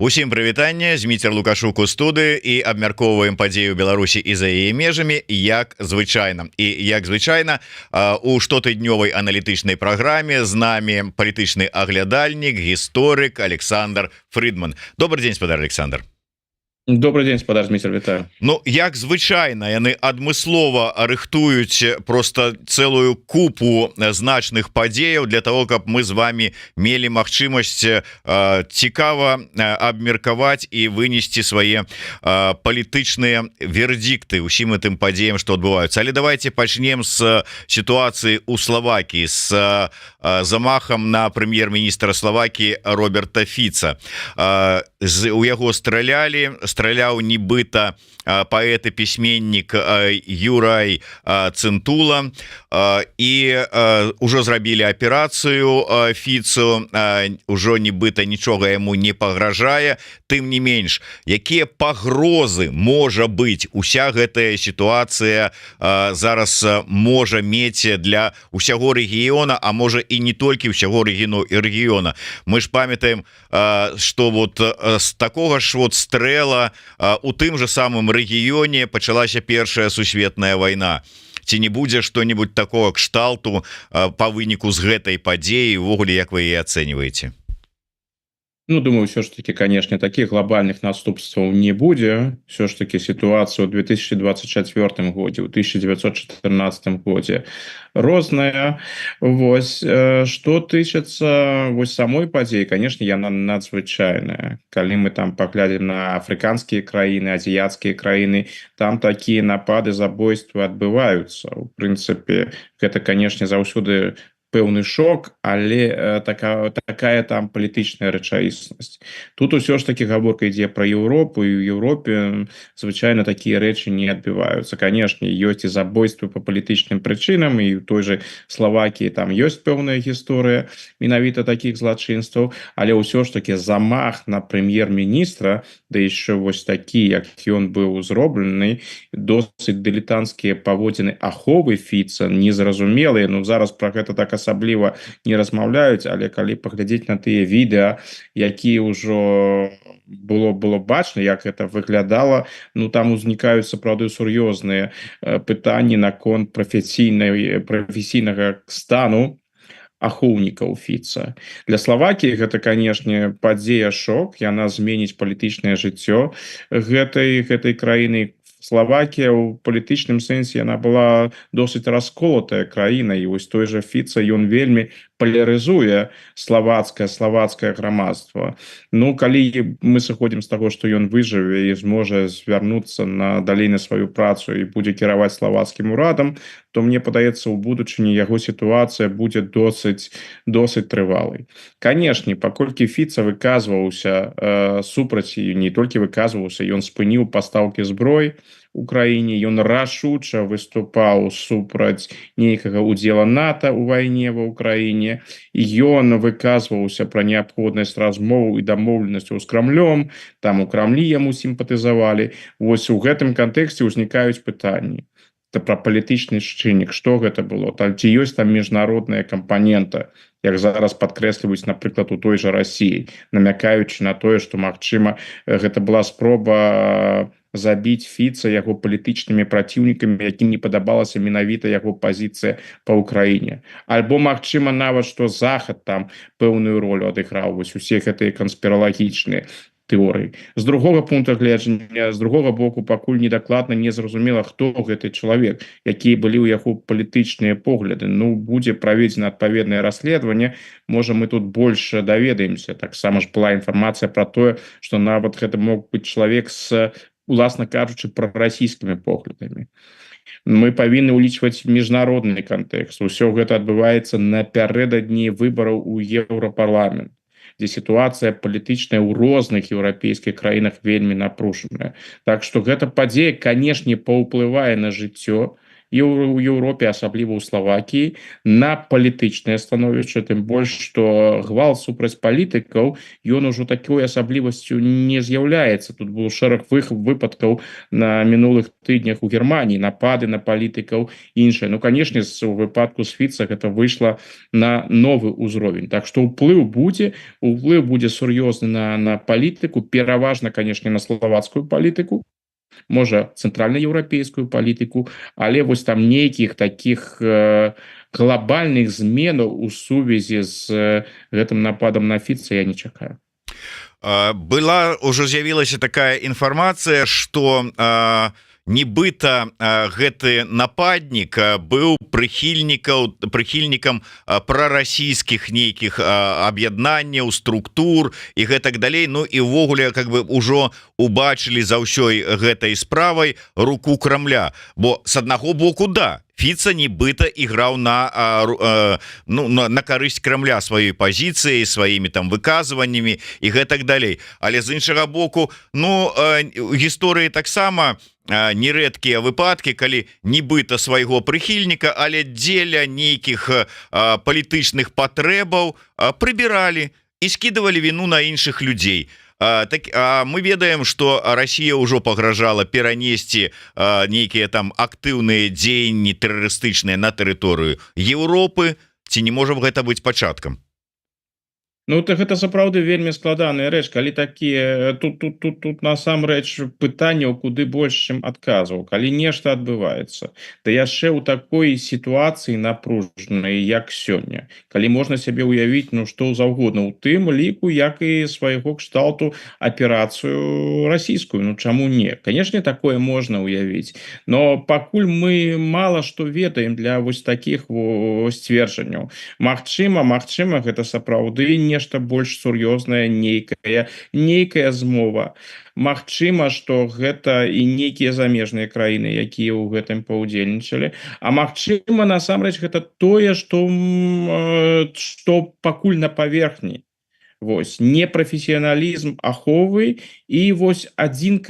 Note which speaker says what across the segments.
Speaker 1: Усім прывітанне, Зміцер Лукашук у студыі і абмяркоўваем падзею Беларусі і за яе межамі як звычайна. І як звычайна у штотыднёвай аналітычнай праграме з намі палітычны аглядальнік, гісторык Александр Фридман. Добрый дзень, спадар Александр.
Speaker 2: Добрый день, спадар Зміцер, вітаю.
Speaker 1: Ну, як звычайна, яны адмыслова рыхтуюць просто целую купу значных падзеяў для того, каб мы з вами мелі магчымасць цікава абмеркаваць і вынесці свае палітычныя вердикты усім гэтым падзеям, што адбываюцца. Але давайте пачнем з сітуацыі у Словакіі, з замахам на прэм'ер-міністра Словакіі Роберта Фіца. У яго страляў нібыта паэт і пісьменнік Юрай Цынтула, і ўжо зрабілі аперацыю Фіцу, ўжо нібыта нічога яму не пагражае. Тым не менш, якія пагрозы можа быць уся гэтая сітуацыя зараз можа мець для ўсяго рэгіёна, а можа і не толькі ўсяго рэгіёна. Мы ж памятаем, што вот з такога ж вот стрэла у тым же самым рэгіёне пачалася першая сусветная вайна. Ці не будзе што-небудзь такого кшталту па выніку з гэтай падзеі, увогуле, як вы яе ацэньваеце?
Speaker 2: Ну, думаю, все ж таки, конечно, таких глобальных наступстваў не будзе. Все ж таки ситуация ў 2024 годзе, у 1914 годзе розная. Вось, что тычыцца вось самой падзеі, конечно, яна надзвычайная. Калі мы там паглядзім на афрыканскія краіны, азіяцкія краіны, там такія напады, забойствы адбываюцца. У прынцыпе, гэта, конечно, заўсёды пэўны шок, але такая там палітычная рэчаіснасць. Тут усё ж таки гаворка ідзе пра Еўропу, і ў Еўропе звычайна такія рэчы не адбываюцца. Канешне, ёсць і забойствы па палітычным прычынам, і ў той же Словакіі там ёсць пэўная гісторыя менавіта такіх злачынстваў, але ўсё ж таки замах на прэм'ер-міністра, да яшчэ вось такі, як ён быў зроблены, досыць дылетанцкія паводзіны аховы Фіца, незразумелыя. Ну, зараз пра гэта так асабліва не размаўляюць, але калі паглядзець на тыя відэа, якія ўжо было бачна, як гэта выглядала, ну там узнікаюць сапраўды сур'ёзныя пытанні наконт прафесійнага стану ахоўнікаў Фіца. Для Словакіі гэта, канешне, падзея шок, яна зменіць палітычнае жыццё гэтай краіны. Словакія ў палітычным сэнсе яна была досыць расколатая краіна, і вось той же Фіца, ён вельмі полярызуе славацкае грамадства. Ну, калі мы сыходзім з таго, што ён выжыве і зможа звярнуцца далей на сваю працу і будзе кіраваць славацкім урадам, то мне падаецца, у будучыні яго сітуацыя будзе досыць трывалай. Канешне, паколькі Фіца выказваўся супраць, і не толькі выказваўся, ён спыніў пастаўкі зброі у краіне, ён рашуча выступаў супраць нейкага удзела НАТО ў вайне ва ўкраіне, ён выказваўся пра неабходнасць размоў і дамоўленасцяў з Крамлём, там у Крамлі яму сімпатызавалі. Вось у гэтым кантэксце ўзнікаюць пытанні пра палітычны чыннік, што гэта было, ці ёсць там міжнародная кампанента, як зараз падкрэсліваюць, напрыклад, у той жа Расіі, намякаючы на тое, што, магчыма, гэта была спроба забіць Фіца яго палітычнымі праціўнікамі, якім не падабалася менавіта яго пазіцыя па ўкраіне. Альбо, магчыма, нават, што Захад там пэўную ролю адыграў, вось усе гэтыя канспіралагічныя тэорыі. З другога пункта гледжання, з другога боку, пакуль недакладна не зразумела, хто гэты чалавек, якія былі ў яго палітычныя погляды. Ну, будзе праведзена адпаведнае расследаванне, можа, мы тут больш даведаемся. Таксама ж была інфармацыя пра тое, што нават гэта мог быць чалавек з, уласна кажучы, прарасійскімі поглядамі. Мы павінны ўлічваць міжнародны кантэкст. Усё гэта адбываецца напярэдадні выбараў у Еўрапарламент, дзе сітуацыя палітычная ў розных еўрапейскіх краінах вельмі напружаная. Так што гэта падзея, канешне, паўплывае на жыццё у Еўропе, асабліва ў Славакіі, на палітычнае становішча, тым больш што гвалт супраць палітыкаў ён ужо такой асаблівасцю не з'яўляецца. Тут быў шэраг выпадкаў на мінулых тыднях у Германіі, напады на палітыкаў, іншае. Ну, канешне, у выпадку з Фіца гэта выйшла на новы ўзровень. Так што ўплыў будзе сур'ёзны на палітыку, пераважна, канешне, на славацкую палітыку, можа цэнтральнаеўрапейскую палітыку, але вось там нейкіх таких глобальных зменаў у сувязі з гэтым нападам на Фіца я не чакаю.
Speaker 1: Была ўжо з'явілася такая інфармацыя, што нібыта гэты нападнік быў прыхільнікам прарасійскіх нейкіх аб'яднанняў, структур і гэтак далей. Ну і ўвогуле как бы ўжо убачылі за ўсёй гэтай справай руку Крамля, бо с аднаго боку да, Фіца нібыта іграў на карысць Крамля сваёй пазіцыяй, сваімі там выказваннямі і гэтак далей. Але з іншага боку, ну гісторыі таксама нерэдкія выпадкі, калі нібыта свайго прыхільніка, але дзеля нейкіх палітычных патрэбаў прыбіралі і скідывалі віну на іншых людзей. Мы ведаем, што Расія ўжо пагражала перанесці нейкія там актыўныя дзеянні тэрарыстычныя на тэрыторыю Еўропы. Ці не можа гэта быць пачаткам?
Speaker 2: Ну, так гэта сапраўды вельмі складаная рэч, калі такія тут насамрэч пытанняў куды больш, чым адказаў. Калі нешта адбываецца, да яшчэ ў такой сітуацыі напружанай, як сёння, калі можна сябе ўявіць, ну што заўгодна, у тым ліку, як і свайго кшталту аперацыю расійскую, ну чаму не? Канешне, такое можна ўявіць, но пакуль мы мала што ведаем для вось такіх сцверджанняў. Магчыма, гэта сапраўды нешта больш сур'ёзнае, нейкая змова. Магчыма, што гэта і нейкія замежныя краіны, якія ў гэтым паўдзельнічалі, а магчыма, насамрэч гэта тое, што пакуль на паверхні. Вось непрафесіяналізм аховы, і вось адзін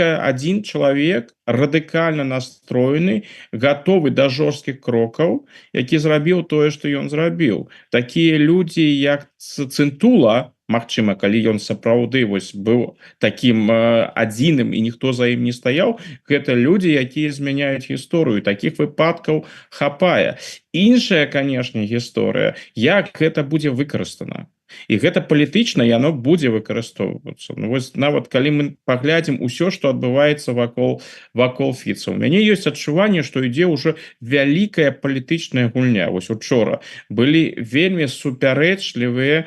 Speaker 2: чалавек радыкальна настроены, гатовы да жорсткіх крокаў, які зрабіў тое, што ён зрабіў. Такія людзі, як Цынтула, магчыма, калі ён сапраўды вось быў такім адзіным і ніхто за ім не стаяў, гэта людзі, якія змяняюць гісторыю. Такіх выпадкаў хапае. Іншая, канешне, гісторыя, як гэта будзе выкарыстана. І гэта палітычна яно будзе выкарыстоўвацца. Ну, вось нават калі мы паглядзім усё, што адбываецца вакол Фіца, у мяне ёсць адчуванне, што ідзе ўжо вялікая палітычная гульня. Вось учора былі вельмі супярэчлівыя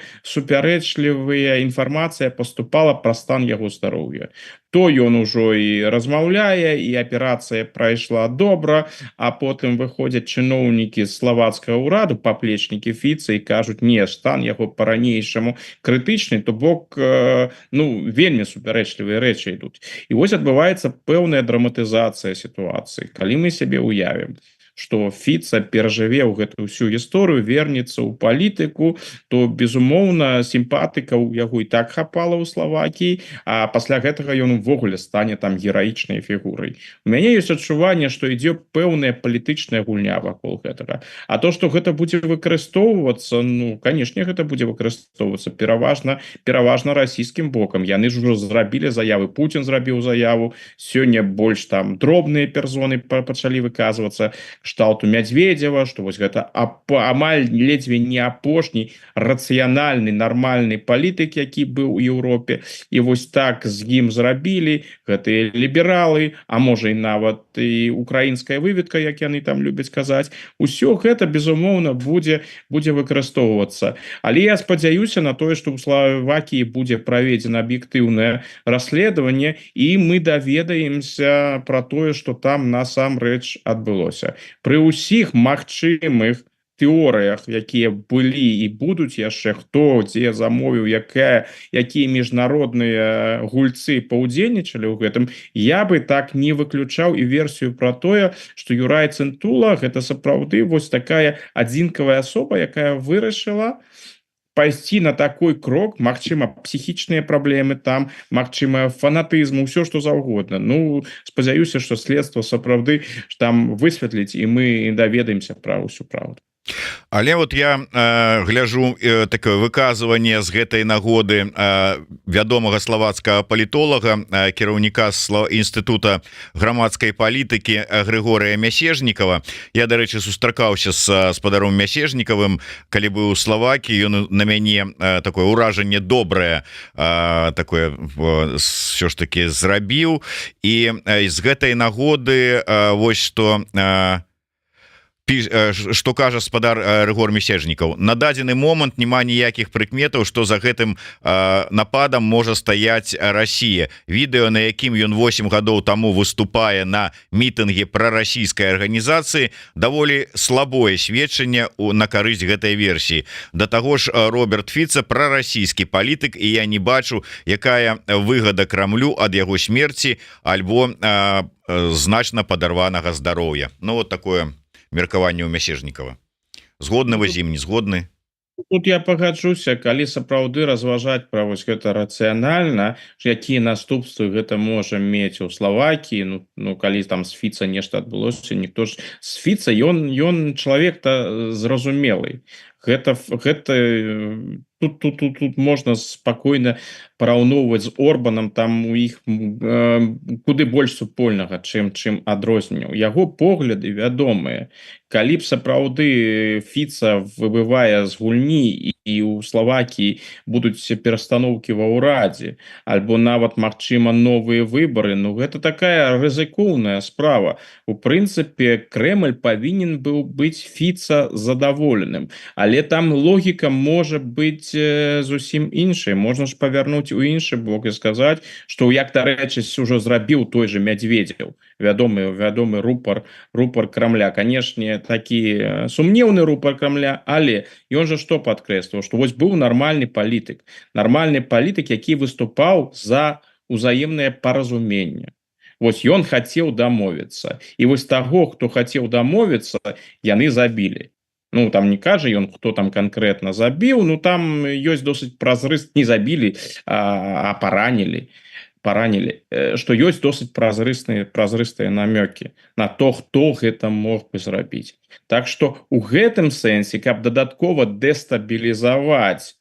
Speaker 2: інфармацыя паступала пра стан яго здароўя. То ён ужо і размаўляе, і аперацыя прайшла добра, а потым выходзяць чыноўнікі славацкага ўраду, паплечнікі Фіца, і кажуць, не, стан яго па-ранейшаму крытычны, то бок вельмі супярэчлівыя рэчы ідуць. І вось адбываецца пэўная драматызацыя сітуацыі. Калі мы сябе ўявім, што Фіца перажыве ў гэтую ўсю гісторыю, вернецца ў палітыку, то, безумоўна, сімпатыкаў яго і так хапала ў Славакіі, а пасля гэтага ён увогуле стане там гераічнай фігурай. У мяне ёсць адчуванне, што ідзе пэўная палітычная гульня вакол гэтага. А то, што гэта будзе выкарыстоўвацца, ну, канешне, гэта будзе выкарыстоўвацца пераважна расійскім бокам. Яны ж ужо зрабілі заявы, Пуцін зрабіў заяву, сёння больш там дробныя персоны пачалі выказвацца, кшталту Мядзведзева, што вось гэта амаль ледзьве не апошні рацыянальны, нармальны палітык, які быў у Еўропе. І вось так з ім зрабілі гэтыя лібералы, а можа і нават і украінская выведка, як яны там любяць казаць. Усё гэта, безумоўна, будзе выкарыстоўвацца. Але я спадзяюся на тое, што ў Славакіі будзе праведзена аб'ектыўнае расследаванне, і мы даведаемся пра тое, што там насамрэч адбылося. Пры ўсіх магчымых тэорыях, якія былі і будуць яшчэ, хто дзе замовіў, якія міжнародныя гульцы паўдзельнічалі ў гэтым, я бы так не выключаў і версію пра тое, што Юрай Цынтула гэта сапраўды вось такая адзінкавая асоба, якая вырашыла пайсці на такой крок, магчыма, псіхічныя праблемы там, магчыма, фанатызм, усё што заўгодна. Ну, спадзяюся, што следства сапраўды там высветліць, і мы даведаемся пра ўсю праўду.
Speaker 1: Але вот я гляжу такое выказыванне з гэтай нагоды вядомага славацкага палітолага, кіраўніка інстытута грамадскай палітыкі Григорія Мясежнікова. Я, дарэчы, сустракаўся з спадаром Мясежнікавым, калі быў у Славакіі. Ён на мяне такое ўражанне добрае такое все ж таки зрабіў. І з гэтай нагоды вось што что кажа спадар Рыгор Мясежнікаў: на дадзены момант няма ніякіх прыкметаў, што за гэтым нападам можа стаяць Расія. Відэо, на якім ён 8 гадоў таму выступае на мітынге прарасійскай арганізацыі, даволі слабое сведчанне на карысць гэтай версіі. Да таго ж Роберт Фіца прарасійскі палітык, і я не бачу, якая выгада Крамлю ад яго смерці альбо значна падарванага здароўя. Ну вот такое меркаванне ў Мясежнікава. Згодны вы з ім, не згодны?
Speaker 2: Тут я пагаджуся, калі сапраўды разважаць пра вось гэта рацыянальна, якія наступствы гэта можа мець у Славакіі. Ну калі там з Фіца нешта адбылося, ніхто ж з Фіца, ён чалавек-то зразумелы. Гэта тут можна спакойна параўноўваць з Орбанам, там у іх куды больш супольнага, чым адрозненняў. Яго погляды вядомыя. Калі б сапраўды Фіца выбывае з гульні і ў Славакіі будуць перастаноўкі ва ўрадзе, альбо нават, магчыма, новыя выбары, ну гэта такая рызыкоўная справа. У прынцыпе, Крэмль павінен быў быць Фіца задаволеным, але там логіка можа быць зусім іншай. Можна ж павярнуць у іншы бок і сказаць, што, як, дарэчы, ўжо зрабіў той же Мядзведзеў, вядомы рупар Крамля. Канешне, такі сумнеўны рупар Крамля, але ён жа што падкрэсліваў, што вось быў нармальны палітык, які выступаў за узаемнае паразуменне. Вось ён хацеў дамовіцца. І вось таго, хто хацеў дамовіцца, яны забілі. Ну, там не кажа ён, хто там канкрэтна забіў, ну там ёсць досыць празрыст, не забілі, а паранілі, што ёсць досыць празрыстыя намёкі на то, хто гэта мог бы зрабіць. Так што у гэтым сэнсе, каб дадаткова дэстабілізаваць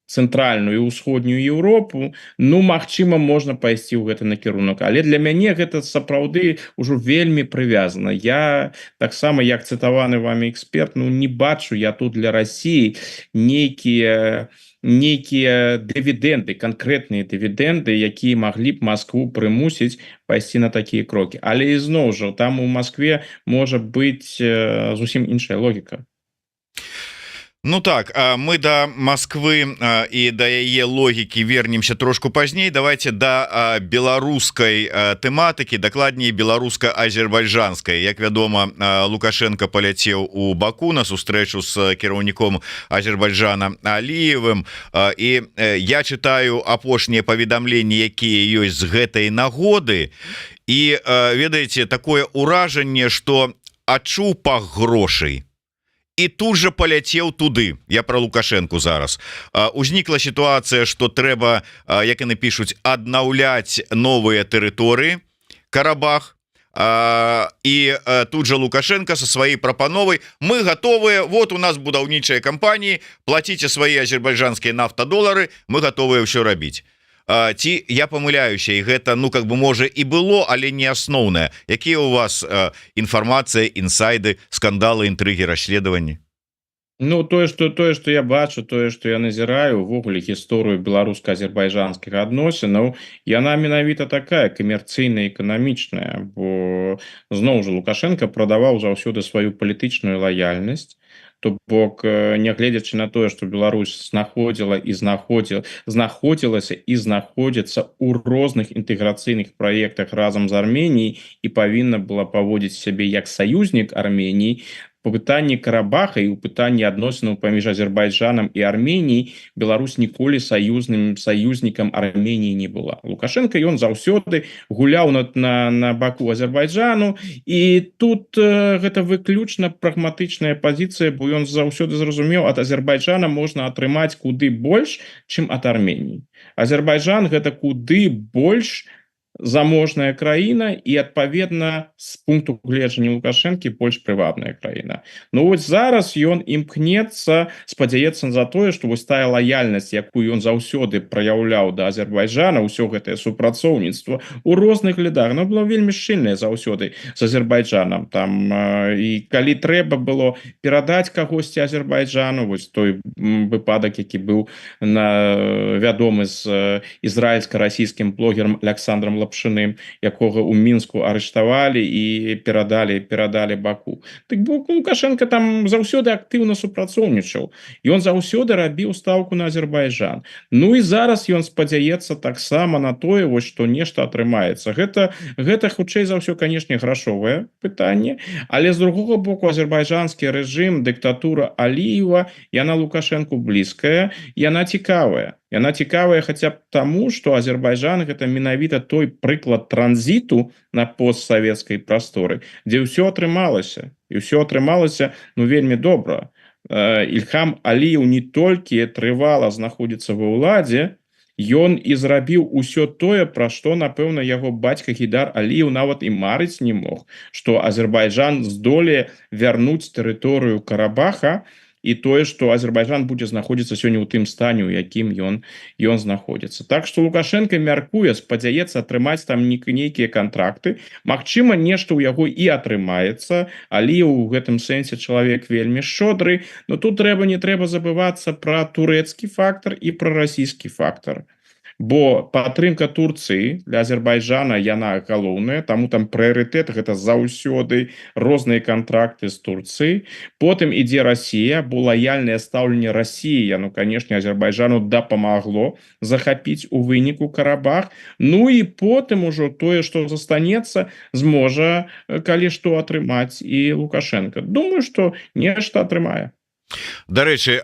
Speaker 2: цэнтральную і ўсходнюю Еўропу, ну, магчыма, можна пайсці ў гэты накірунак. Але для мяне гэта сапраўды ўжо вельмі прывязана. Я таксама, як цытаваны вамі эксперт, ну, не бачу я тут для Расіі нейкія дывідэнды, канкрэтныя дывідэнды, якія маглі б Маскву прымусіць пайсці на такія крокі. Але ізноў жа, там у Маскве можа быць зусім іншая логіка.
Speaker 1: Ну так, мы до Москвы и до яе логікі вернемся трошку пазней. Давайте до беларускай тэматыкі, дакладней беларуска-азербайджанскай. Як вядома, Лукашенко паляцеў у Баку на сустрэчу з кіраўніком Азербайджана Аліевым, і я читаю апошнія паведамленні, якія ёсць з гэтай нагоды, і ведаеце, такое ўражанне, што адчуў пах грошай і тут же паляцеў туды. Я про Лукашенко зараз. Узнікла сітуацыя, што трэба, як яны пішуць, аднаўляць новыя тэрыторыі, Карабах, і тут же Лукашенко со сваёй прапановай: мы готовыя, вот у нас будаўнічыя кампаніі, плаціце свае азербайджанскія нафтадолары, мы готовыя ўсё рабіць. Ці я памыляюся, і гэта, ну, как бы, можа і было, але не асноўнае. Якія у вас інфармацыя, інсайды, скандалы, інтрыгі, расследаванні?
Speaker 2: Ну, тое, што я бачу, тое, што я назіраю, увогуле гісторыю беларуска-азербайджанскіх адносінаў, яна менавіта такая камерцыйная, эканамічная, бо зноў жа Лукашенко прадаваў заўсёды сваю палітычную лаяльнасць. То бок, нягледзячы на тое, што Беларусь знаходзілася і знаходзіцца ў розных інтэграцыйных праектах разам з Арменіяй і павінна была паводзіць сябе як саюзнік Арменіі, по пытанні Карабаха і ў пытанні адносінаў паміж Азербайджанам і Арменіяй Беларусь ніколі саюзнікам Арменіі не была. Лукашенко ён заўсёды гуляў на баку Азербайджану, і тут гэта выключна прагматычная пазіцыя, бо ён заўсёды зразумеў, ад Азербайджана можна атрымаць куды больш, чым ад Арменіі. Азербайджан гэта куды больш заможная краіна і адпаведна з пункту гледжання Лукашэнкі больш прывабная краіна. Ну вось зараз ён імкнецца, спадзяецца за тое, што вось тая лаяльнасць, якую ён заўсёды праяўляў да Азербайджана, ўсё гэтае супрацоўніцтва у розных глядах, было вельмі шчыльнае заўсёды з Азербайджанам там, і калі трэба было перадаць кагосьці Азербайджану, вось той выпадак, які быў вядомы з ізраільска-расійскім блогерам Александром Лапшыным, якога ў Мінску арыштавалі і перадалі Баку. Так Лукашенко там заўсёды актыўна супрацоўнічаў. Ён заўсёды рабіў стаўку на Азербайджан. Ну і зараз ён спадзяецца таксама на тое, вось што нешта атрымаецца. Гэта хутчэй за ўсё, канешне, грашовае пытанне, але з другога боку азербайджанскі рэжым, дыктатура Аліева, яна Лукашенку блізкая, яна цікавая. Яна цікавая хаця б таму, што Азербайджан гэта менавіта той прыклад транзіту на постсавецкай прасторы, дзе ўсё атрымалася. І ўсё атрымалася вельмі добра. Ільхам Аліеў не толькі трывала знаходзіцца ва ўладзе, ён і зрабіў усё тое, пра што, напэўна, яго бацька Гейдар Аліеў нават і марыць не мог, што Азербайджан здолее вярнуць тэрыторыю Карабаха, і тое, што Азербайджан будзе знаходзіцца сёння ў тым стане, у якім ён знаходзіцца. Так што Лукашенко мяркуе, спадзяецца атрымаць там нейкія кантракты. Магчыма, нешта ў яго і атрымаецца. Аліеў у гэтым сэнсе чалавек вельмі шчодры, но тут не трэба забывацца пра турэцкі фактар і пра расійскі фактар. Бо падтрымка Турцыі для Азербайджана яна галоўная, таму там прыярытэт гэта заўсёды розныя кантракты з Турцыяй. Потым ідзе Расія, бо лаяльнае стаўленне Расіі, канешне, Азербайджану дапамагло захапіць у выніку Карабах. Ну і потым ужо тое, што застанецца, зможа калі што атрымаць і Лукашенко. Думаю, што нешта атрымае.
Speaker 1: Дарэчы,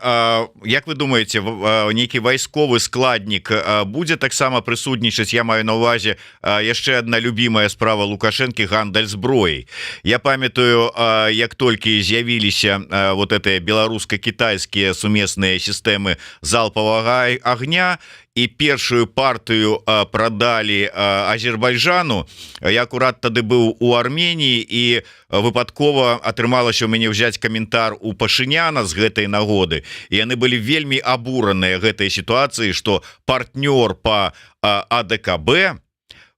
Speaker 1: як вы думаеце, нейкі вайсковы складнік будзе таксама прысутнічаць? Я маю на ўвазе яшчэ адна любімая справа Лукашэнкі — гандаль зброяй. Я памятаю, як толькі з'явіліся вот гэтыя беларуска-кітайскія сумесныя сістэмы залпавага агня, і першую партыю прадалі Азербайджану. Я акурат тады быў у Арменіі, і выпадкова атрымалася ў мяне ўзяць каментар у Пашыняна з гэтай нагоды. І яны былі вельмі абураныя гэтай сітуацыі, што партнёр по АДКБ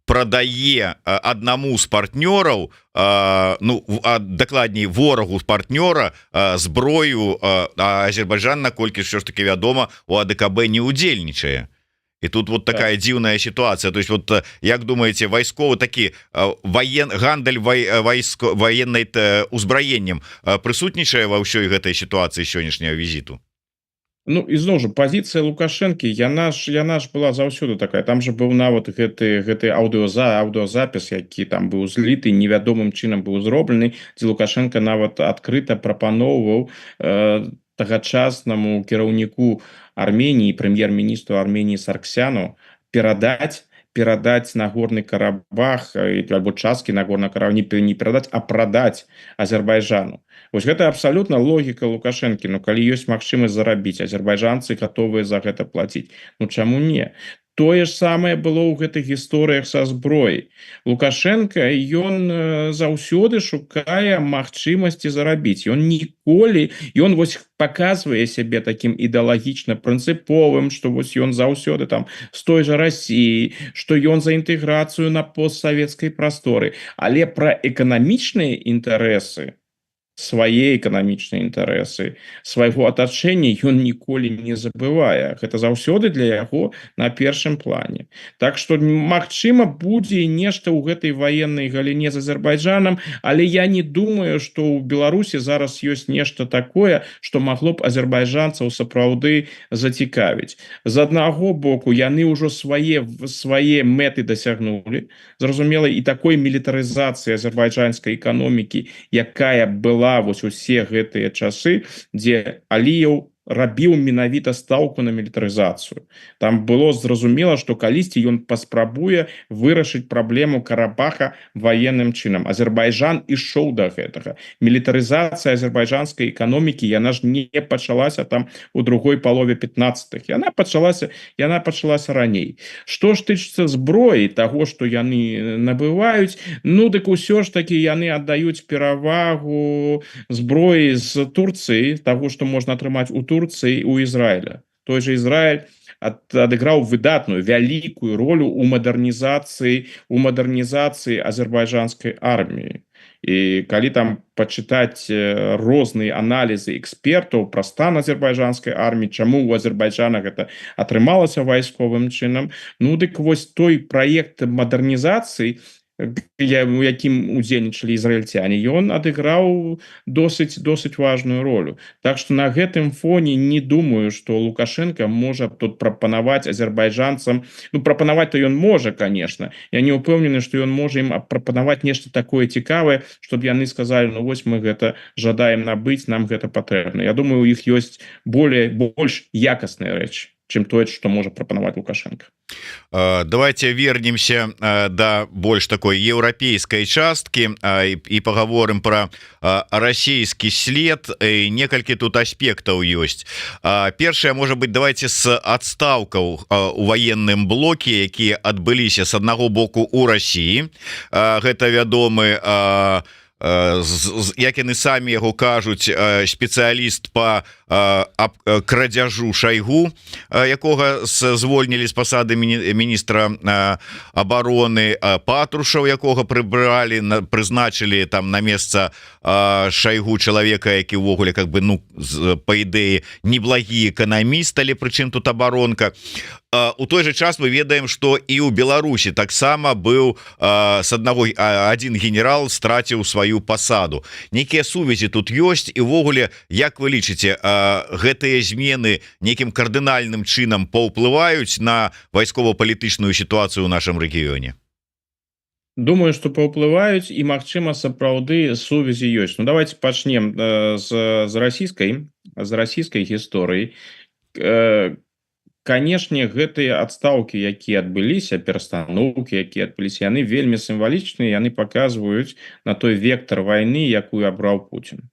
Speaker 1: прадае аднаму з партнёраў, дакладней ворагу партнёра, зброю, а Азербайджан, наколькі ўсё ж таки вядома, у АДКБ не удзельнічае. І тут вот такая дзіўная сітуацыя. То есть вот як думаеце, вайсковы такі гандаль ваеннай узбраеннем прысутнічае ва ўсёй гэтай сітуацыі сённяшняга візіту?
Speaker 2: Ну і зноў жа пазіцыя Лукашэнкі яна ж была заўсёды такая. Там жа быў нават гэты аўдыёзапіс, які там быў зліты, невядомым чынам быў зроблены, дзе Лукашенко нават адкрыта прапаноўваў тагачаснаму кіраўніку Арменіі, прэм'ер-міністру Арменіі Сарксяну перадаць Нагорны Карабах альбо часткі Нагорнага Карабаха, не перадаць, а прадаць Азербайджану. Вось гэта абсалютна логіка Лукашэнкі. Калі ёсць магчымасць зарабіць, азербайджанцы гатовыя за гэта плаціць. Чаму не? Тое ж самае было ў гэтых гісторыях са зброяй. Лукашенко, ён заўсёды шукае магчымасці зарабіць. Ён вось паказвае сябе такім ідэалагічна прынцыповым, што вось ён заўсёды там з той жа Расіі, што ён за інтэграцыю на постсавецкай прасторы. Але пра эканамічныя інтарэсы, свае эканамічныя інтарэсы, свайго атачэння ён ніколі не забывае. Гэта заўсёды для яго на першым плане. Так што, магчыма, будзе нешта ў гэтай ваеннай галіне з Азербайджанам, але я не думаю, што ў Беларусі зараз ёсць нешта такое, што магло б азербайджанцаў сапраўды зацікавіць. З аднаго боку, яны ўжо свае мэты дасягнулі. Зразумела, і такой мілітарызацыі азербайджанскай эканомікі, якая была была вось усе гэтыя часы, дзе Аліеў рабіў менавіта стаўку на мілітарызацыю. Там было зразумела, што калісьці ён паспрабуе вырашыць праблему Карабаха ваенным чынам. Азербайджан ішоў да гэтага. Мілітарызацыя азербайджанскай эканомікі, яна ж не пачалася там у другой палове 15-х. Яна пачалася раней. Што ж тычыцца зброі, таго, што яны набываюць, ну дык усё ж такі яны аддаюць перавагу зброі з Турцыі, таго, што можна атрымаць у Турцыі, у Ізраіля. Той же Ізраіль адыграў выдатную, вялікую ролю ў мадэрнізацыі азербайджанскай арміі. І калі там пачытаць розныя аналізы экспертаў пра стан азербайджанскай арміі, чаму ў Азербайджана гэта атрымалася вайсковым чынам, ну дык вось той праект мадэрнізацыі, у якім удзельнічалі ізраільцяне, ён адыграў досыць важную ролю. Так што на гэтым фоне не думаю, што Лукашенко можа тут прапанаваць азербайджанцам, ну прапанаваць-то ён можа, конечно. Я не ўпэўнены, што ён можа ім прапанаваць нешта такое цікавае, чтобы яны сказалі, ну вось мы гэта жадаем набыць, нам гэта патрэбна. Я думаю, у іх ёсць больш якасныя рэчы, чым тое, што можа прапанаваць Лукашенко.
Speaker 1: Давайте вернемся до больш такой еўрапейскай часткі і паговорым про расійскі след. Некалькі тут аспектаў ёсць. Першае, можа быть, давайте з адстаўкаў у военным блоке, якія адбыліся з аднаго боку у Расіі. Гэта вядомы, як яны самі яго кажуць, спецыяліст по крадзяжу Шайгу, якога звольнілі з пасады міністра обороны, Патрушаў, якога прыбралі, прызначылі там на месца Шайгу чалавека, які ўвогуле как бы, ну, по ідэі неблагі эканаміст, але прычым тут абаронка. У той же час мы ведаем, што і ў Беларусі таксама быў адзін генерал страціў сваю пасаду. Некія сувязі тут ёсць, і ўвогуле, як вы лічыце, гэтыя змены некім кардынальным чынам паўплываюць на вайскова-палітычную сітуацыю ў нашым рэгіёне?
Speaker 2: Думаю, што паўплываюць, і магчыма сапраўды сувязі ёсць. Ну давайте пачнем з расійскай гісторыі. Канешне, гэтыя адстаўкі, якія адбыліся, перастаноўкі, якія адбыліся, яны вельмі сімвалічныя, яны паказваюць на той вектар вайны, якую абраў Путін.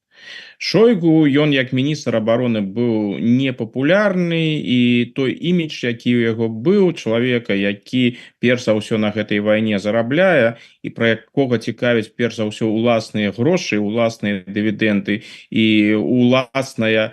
Speaker 2: Шойгу, ён як міністр абароны быў непапулярны, і той імідж, які ў яго быў, чалавека, які перш за ўсё на гэтай вайне зарабляе, і пра якога цікавіць перш за ўсё уласныя грошы, уласныя дывідэнды і уласная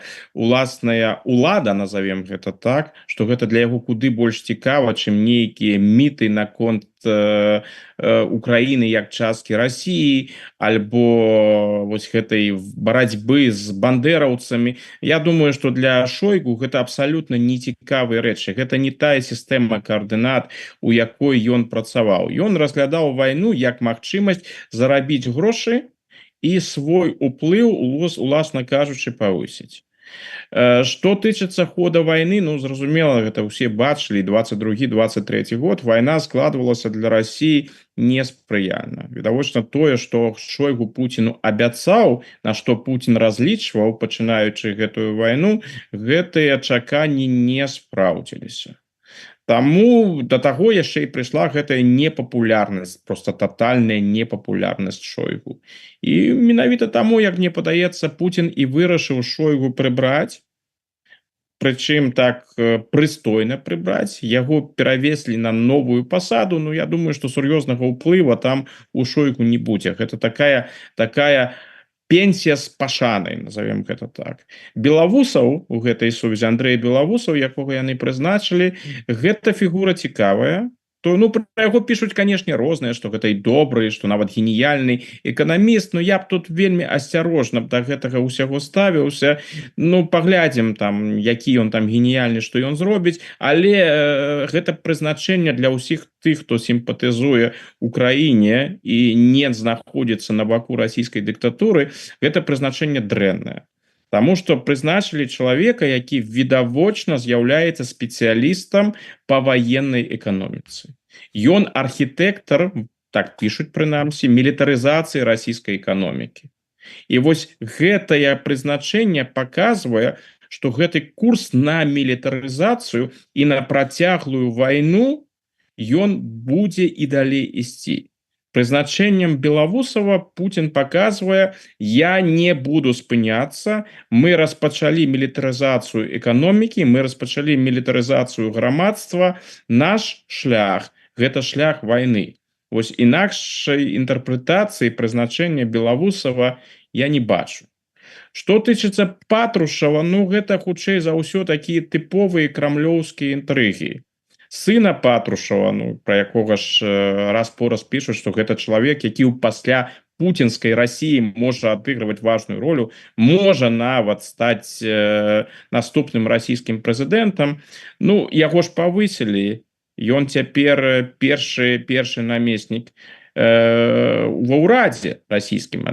Speaker 2: улада, назовем гэта так, што гэта для яго куды больш цікава, чым нейкія міты наконт Украіны як часткі Расіі, альбо вось гэтай барацьбы з бандераўцамі. Я думаю, што для Шойгу гэта абсалютна нецікавыя рэчы. Гэта не тая сістэма каардынат, у якой ён працаваў. Ён разглядаў вайну як магчымасць зарабіць грошы і свой уплыў, уласна кажучы, павысіць. Што тычыцца хода вайны, ну зразумела, гэта ўсе бачылі, 22-23 год вайна складвалася для Расіі неспрыяльна. Відавочна тое, што Шойгу Пуціну абяцаў, на што Путін разлічваў, пачынаючы гэтую вайну, гэтыя чаканні не спраўдзіліся. Таму да таго яшчэ і прыйшла гэтая непапулярнасць, проста тотальная непапулярнасць Шойгу. І менавіта таму, як мне падаецца, Путін і вырашыў Шойгу прыбраць, прычым так прыстойна прыбраць, яго перавеслі на новую пасаду, ну я думаю, што сур'ёзнага ўплыва там у Шойгу не будзе. Гэта такая пенсія з пашанай, назовем гэта так. Белавусаў у гэтай сувязі, Андрэй Белавусаў, якога яны прызначылі, гэта фігура цікавая. То, ну, пра яго пішуць, канешне, розныя, што гэта і добры, што нават геніяльны эканаміст, но я б тут вельмі асцярожна да гэтага ўсяго ставіўся. Ну, паглядзім там, які ён там геніяльны, што ён зробіць, але гэта прызначэнне для ўсіх тых, хто сімпатызуе Украіне і не знаходзіцца на баку расійскай дыктатуры, гэта прызначэнне дрэннае. Таму што прызначылі чалавека, які відавочна з'яўляецца спецыялістам па ваеннай эканоміцы. Ён архітэктар, так пішуць прынамсі, мілітарызацыі расійскай эканомікі. І вось гэтае прызначэнне паказвае, што гэты курс на мілітарызацыю і на працяглую вайну ён будзе і далей ісці. Прызначэннем Белавусава Путін паказвае: я не буду спыняцца, мы распачалі мілітарызацыю эканомікі, мы распачалі мілітарызацыю грамадства, наш шлях гэта шлях вайны. Вось інакшай інтэрпрэтацыі прызначэння Белавусава я не бачу. Што тычыцца Патрушева, ну гэта хутчэй за ўсё такія тыповыя крамлёўскія інтрыгі. Сына Патрушева, ну, про якога ж раз-пораз пишут, что гэта чалавек, які пасля путінскай России можа адыгрываць важную ролю, можа нават стаць наступным расійскім прэзідэнтам. Ну, яго ж павысілі, ён цяпер першы намеснік ва ўрадзе расійскім,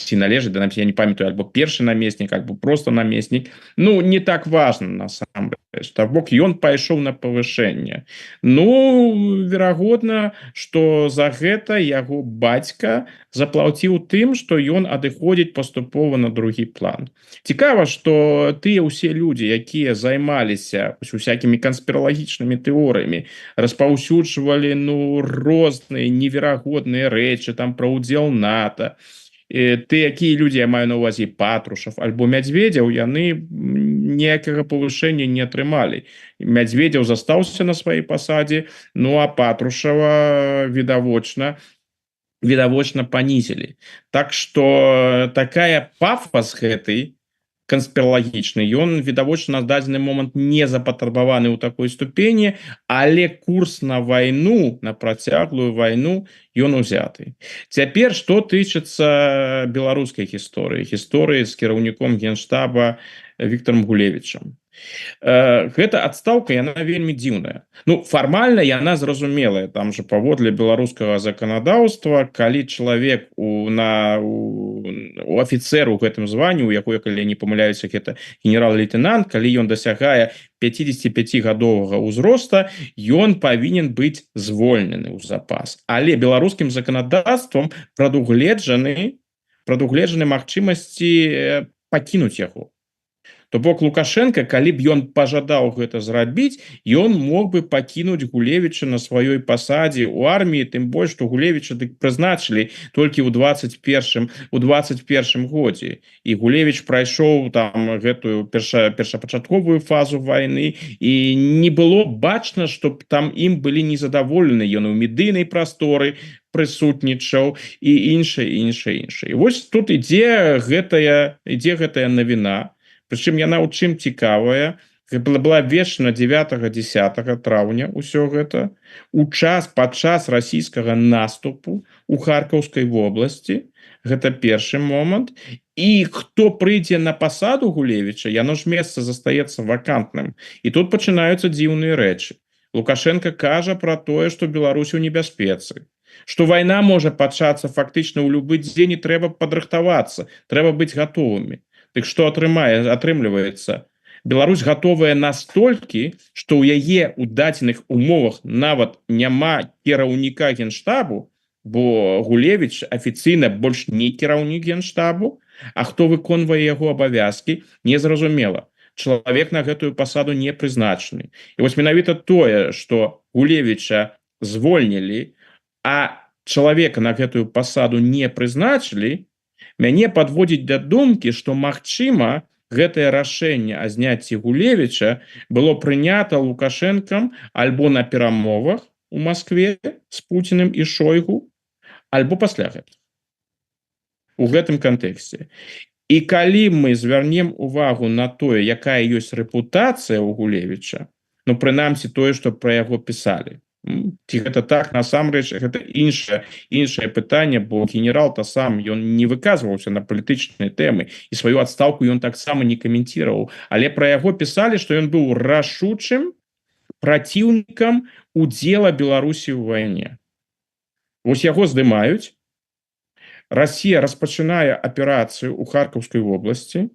Speaker 2: ці належыць да нам, я не памятаю, альбо першы намеснік, альбо просто намеснік. Ну, не так важна насамрэч. То бок ён пайшоў на павышэнне. Ну, верагодна, што за гэта яго бацька заплаціў тым, што ён адыходзіць паступова на другі план. Цікава, што тыя ўсе людзі, якія займаліся усякімі канспіралагічнымі тэорыямі, распаўсюджвалі, ну, розныя неверагодныя рэчы там пра ўдзел НАТО, якія людзі, я маю на ўвазе Патрушев альбо Мядзведзеў, яны ніякага павышэння не атрымалі. Мядзведзеў застаўся на сваёй пасадзе, ну а Патрушева відавочна панізілі. Так што такая пафас гэтай канспіралагічны, ён відавочна на дадзены момант не запатрабаваны ў такой ступені, але курс на вайну, на працяглую вайну ён узяты. Цяпер, што тычыцца беларускай гісторыі з кіраўніком Генштаба Віктором Гулевічам. Гэта адстаўка, яна вельмі дзіўная. Ну, фармальна яна зразумелая, там же паводле беларускага заканадаўства, калі чалавек у афіцэру ў гэтым званні, у якой, калі не памыляюся, гэта генерал-лейтенант, калі ён дасягае 55гадовага ўзроста, ён павінен быць звольнены ў запас. Але беларускім заканадаўствам прадугледжаны магчымасці пакінуць яго. То бок Лукашенко, калі б ён пажадаў гэта зрабіць, ён мог бы пакінуць Гулевіча на сваёй пасадзе ў арміі, тым больш, што Гулевіча дык прызначылі толькі ў 21 годзе. І Гулевіч прайшоў там гэтую першапачатковую фазу вайны, і не было бачна, што там ім былі незадаволены. Ён у медыйнай прасторы прысутнічаў і іншае. І вось тут ідзе гэтая навіна. Прычым яна ў чым цікавая, была вечна 9-10 траўня ўсё гэта, падчас расійскага наступу ў Харкаўскай вобласці, гэта першы момант, і хто прыйдзе на пасаду Гулевіча, яно ж месца застаецца вакантным. І тут пачынаюцца дзіўныя рэчы. Лукашенко кажа пра тое, што Беларусь у небяспецы, што вайна можа пачацца фактычна ў любы дзень, і трэба падрыхтавацца, трэба быць гатовымі. Дык што атрымліваецца? Беларусь гатовая настолькі, што ў яе ў дадзеных умовах нават няма кіраўніка Генштабу, бо Гулевіч афіцыйна больш не кіраўнік Генштабу, а хто выконвае яго абавязкі, незразумела. Чалавек на гэтую пасаду не прызначаны. І вось менавіта тое, што Гулевіча звольнілі, а чалавека на гэтую пасаду не прызначылі, мяне падводзіць да думкі, што, магчыма, гэтае рашэнне о зняцці Гулевіча было прынята Лукашэнкам альбо на перамовах у Маскве з Пуціным і Шойгу, альбо пасля гэтага. У гэтым кантэксце. І калі мы звярнем увагу на тое, якая ёсць рэпутацыя ў Гулевіча, ну, прынамсі тое, што пра яго пісалі, ці гэта так, насамрэч, гэта іншае пытанне, бо генерал-то сам, ён не выказваўся на палітычныя тэмы, і сваю адстаўку ён таксама не каменціраваў, але пра яго пісалі, што ён быў рашучым праціўнікам удзела Беларусі ў вайне. Вось яго здымаюць, Расія распачынае аперацыю ў Харкаўскай вобласці,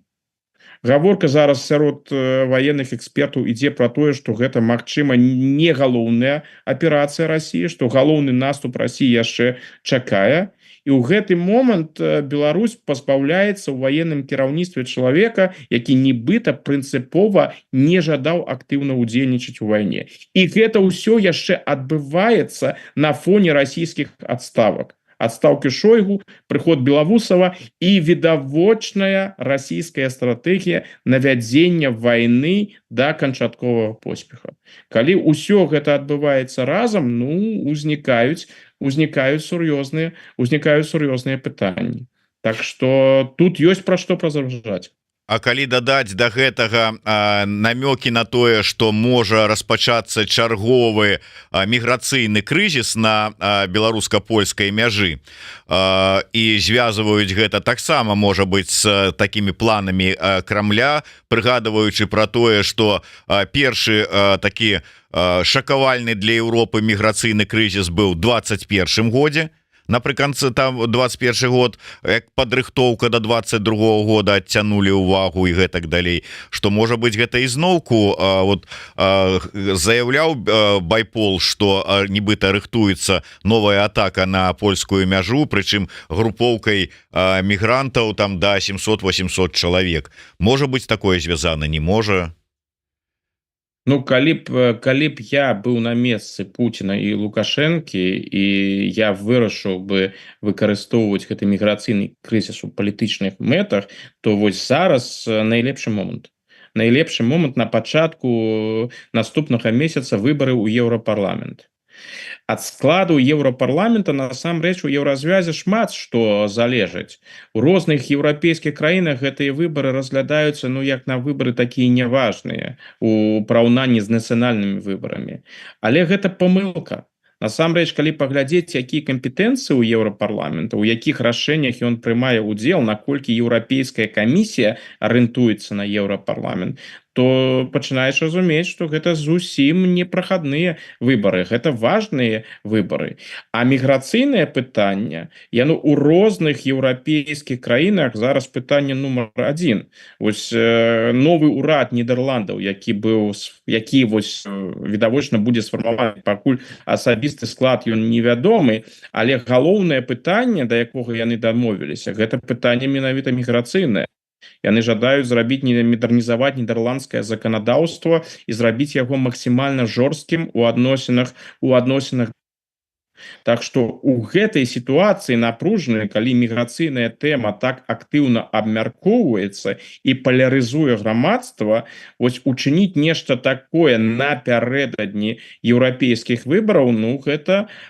Speaker 2: Гаворка зараз сярод военных экспертаў ідзе пра тое, што гэта магчыма не галоўная аперацыя Расіі, што галоўны наступ Расіі яшчэ чакае. І ў гэты момант Беларусь пазбаўляецца ў военным кіраўніцтве чалавека, які нібыта прынцыпова не жадаў актыўна ўдзельнічаць у вайне. І гэта ўсё яшчэ адбываецца на фоне расійскіх адставак. Адстаўкі Шойгу, прыход Белавусава і відавочная расійская стратэгія навядзення вайны да канчатковага поспеха. Калі ўсё гэта адбываецца разам, узнікаюць сур'ёзныя пытанні. Так што тут ёсць пра што празмаўляць.
Speaker 1: А калі дадаць да гэтага намёкі на тое, што можа распачацца чарговы міграцыйны крызіс на беларуска-польскай мяжы і звязваюць гэта таксама можа быць з такімі планамі Крамля, прыгадваючы пра тое, што першы такі шакавальны для Еўропы міграцыйны крызіс быў 21 годзе, напрыканцы там 21 год, як падрыхтоўка до 22 года адцянули увагу і гэтак далей, што можа быць гэта ізноўку заяўляў Байпол, што нібыта рыхтуецца новая атака на польскую мяжу, прычым групоўкай мігрантаў там да 700-800 чалавек. Можа быць такое звязана, не можа?
Speaker 2: Калі б я быў на месцы Пуціна і Лукашэнкі і я вырашыў бы выкарыстоўваць гэты міграцыйны крызіс у палітычных мэтах, то вось зараз найлепшы момант. Найлепшы момант на пачатку наступнага месяца выбары ў Еўрапарламент. Ад складу Еўрапарламента насамрэч у еўразвязе шмат што залежыць. У розных еўрапейскіх краінах гэтыя выбары разглядаюцца як на выбары такія няважныя у параўнанні з нацыянальнымі выбарамі. Але гэта памылка. Насамрэч, калі паглядзець, якія кампетэнцыі ў Еўрапарламента, у якіх рашэннях ён прымае ўдзел, наколькі еўрапейская камісія арыентуецца на Еўрапарламент, то пачынаеш разумець, што гэта зусім не прахадныя выбары, гэта важныя выбары. А міграцыйнае пытанне, яно ў розных еўрапейскіх краінах зараз пытанне нумар 1. Вось новы ўрад Нідерландаў, які відавочна будзе сфармаваны, пакуль асабісты склад ён невядомы, але галоўнае пытанне, да якога яны дамовіліся, гэта пытанне менавіта міграцыйнае. Яны жадаюць мадэрнізаваць нідэрландскае заканадаўства і зрабіць яго максімальна жорсткім у адносінах. Так што у гэтай сітуацыі напружанай, калі міграцыйная тэма так актыўна абмяркоўваецца і палярызуе грамадства, вось учыніць нешта такое напярэдадні еўрапейскіх выбараў,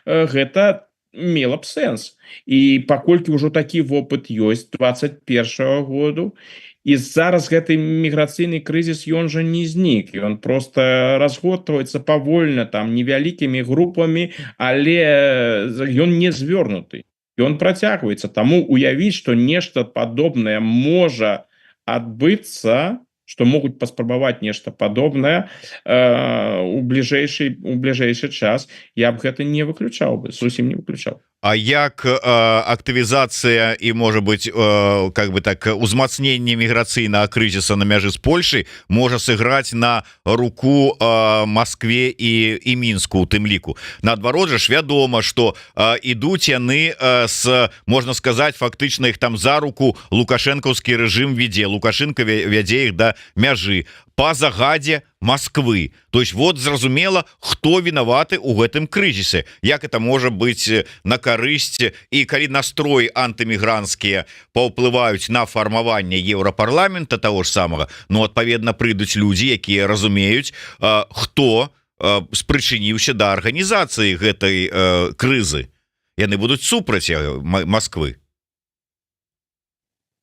Speaker 2: гэта мела б сэнс. І паколькі ўжо такі вопыт ёсць 21 году, і зараз гэты міграцыйны крызіс ён жа не знік, ён просто разгортваецца павольна там невялікімі групамі, але ён не звёрнуты, ён працягваецца. Таму уявіць, што нешта падобнае можа адбыцца, што могуць паспрабаваць нешта падобнае у бліжэйшы час, я б гэта не выключаў бы, зусім не выключаў.
Speaker 1: А як актывізацыя і можа быть узмацненне міграцыйнага крызіса на мяжы з Польшай можа сыграць на руку Маскве і Мінску у тым ліку? Наадварот жа ж вядома, што ідуць яны можна сказаць, фактычна іх там за руку лукашэнкаўскі рэжым вядзе. Лукашенко вядзе іх да мяжы па загадзе Москвы. То есть вот зразумела, хто вінаваты ў гэтым крызісе, як это можа быць на карысць, і калі настрой антымігранцкія паўплываюць на фармаванне Еўрапарламента таго ж самага, адпаведна прыйдуць людзі, якія разумеюць, хто спрычыніўся да арганізацыі гэтай крызы. Яны будуць супраць Москвы.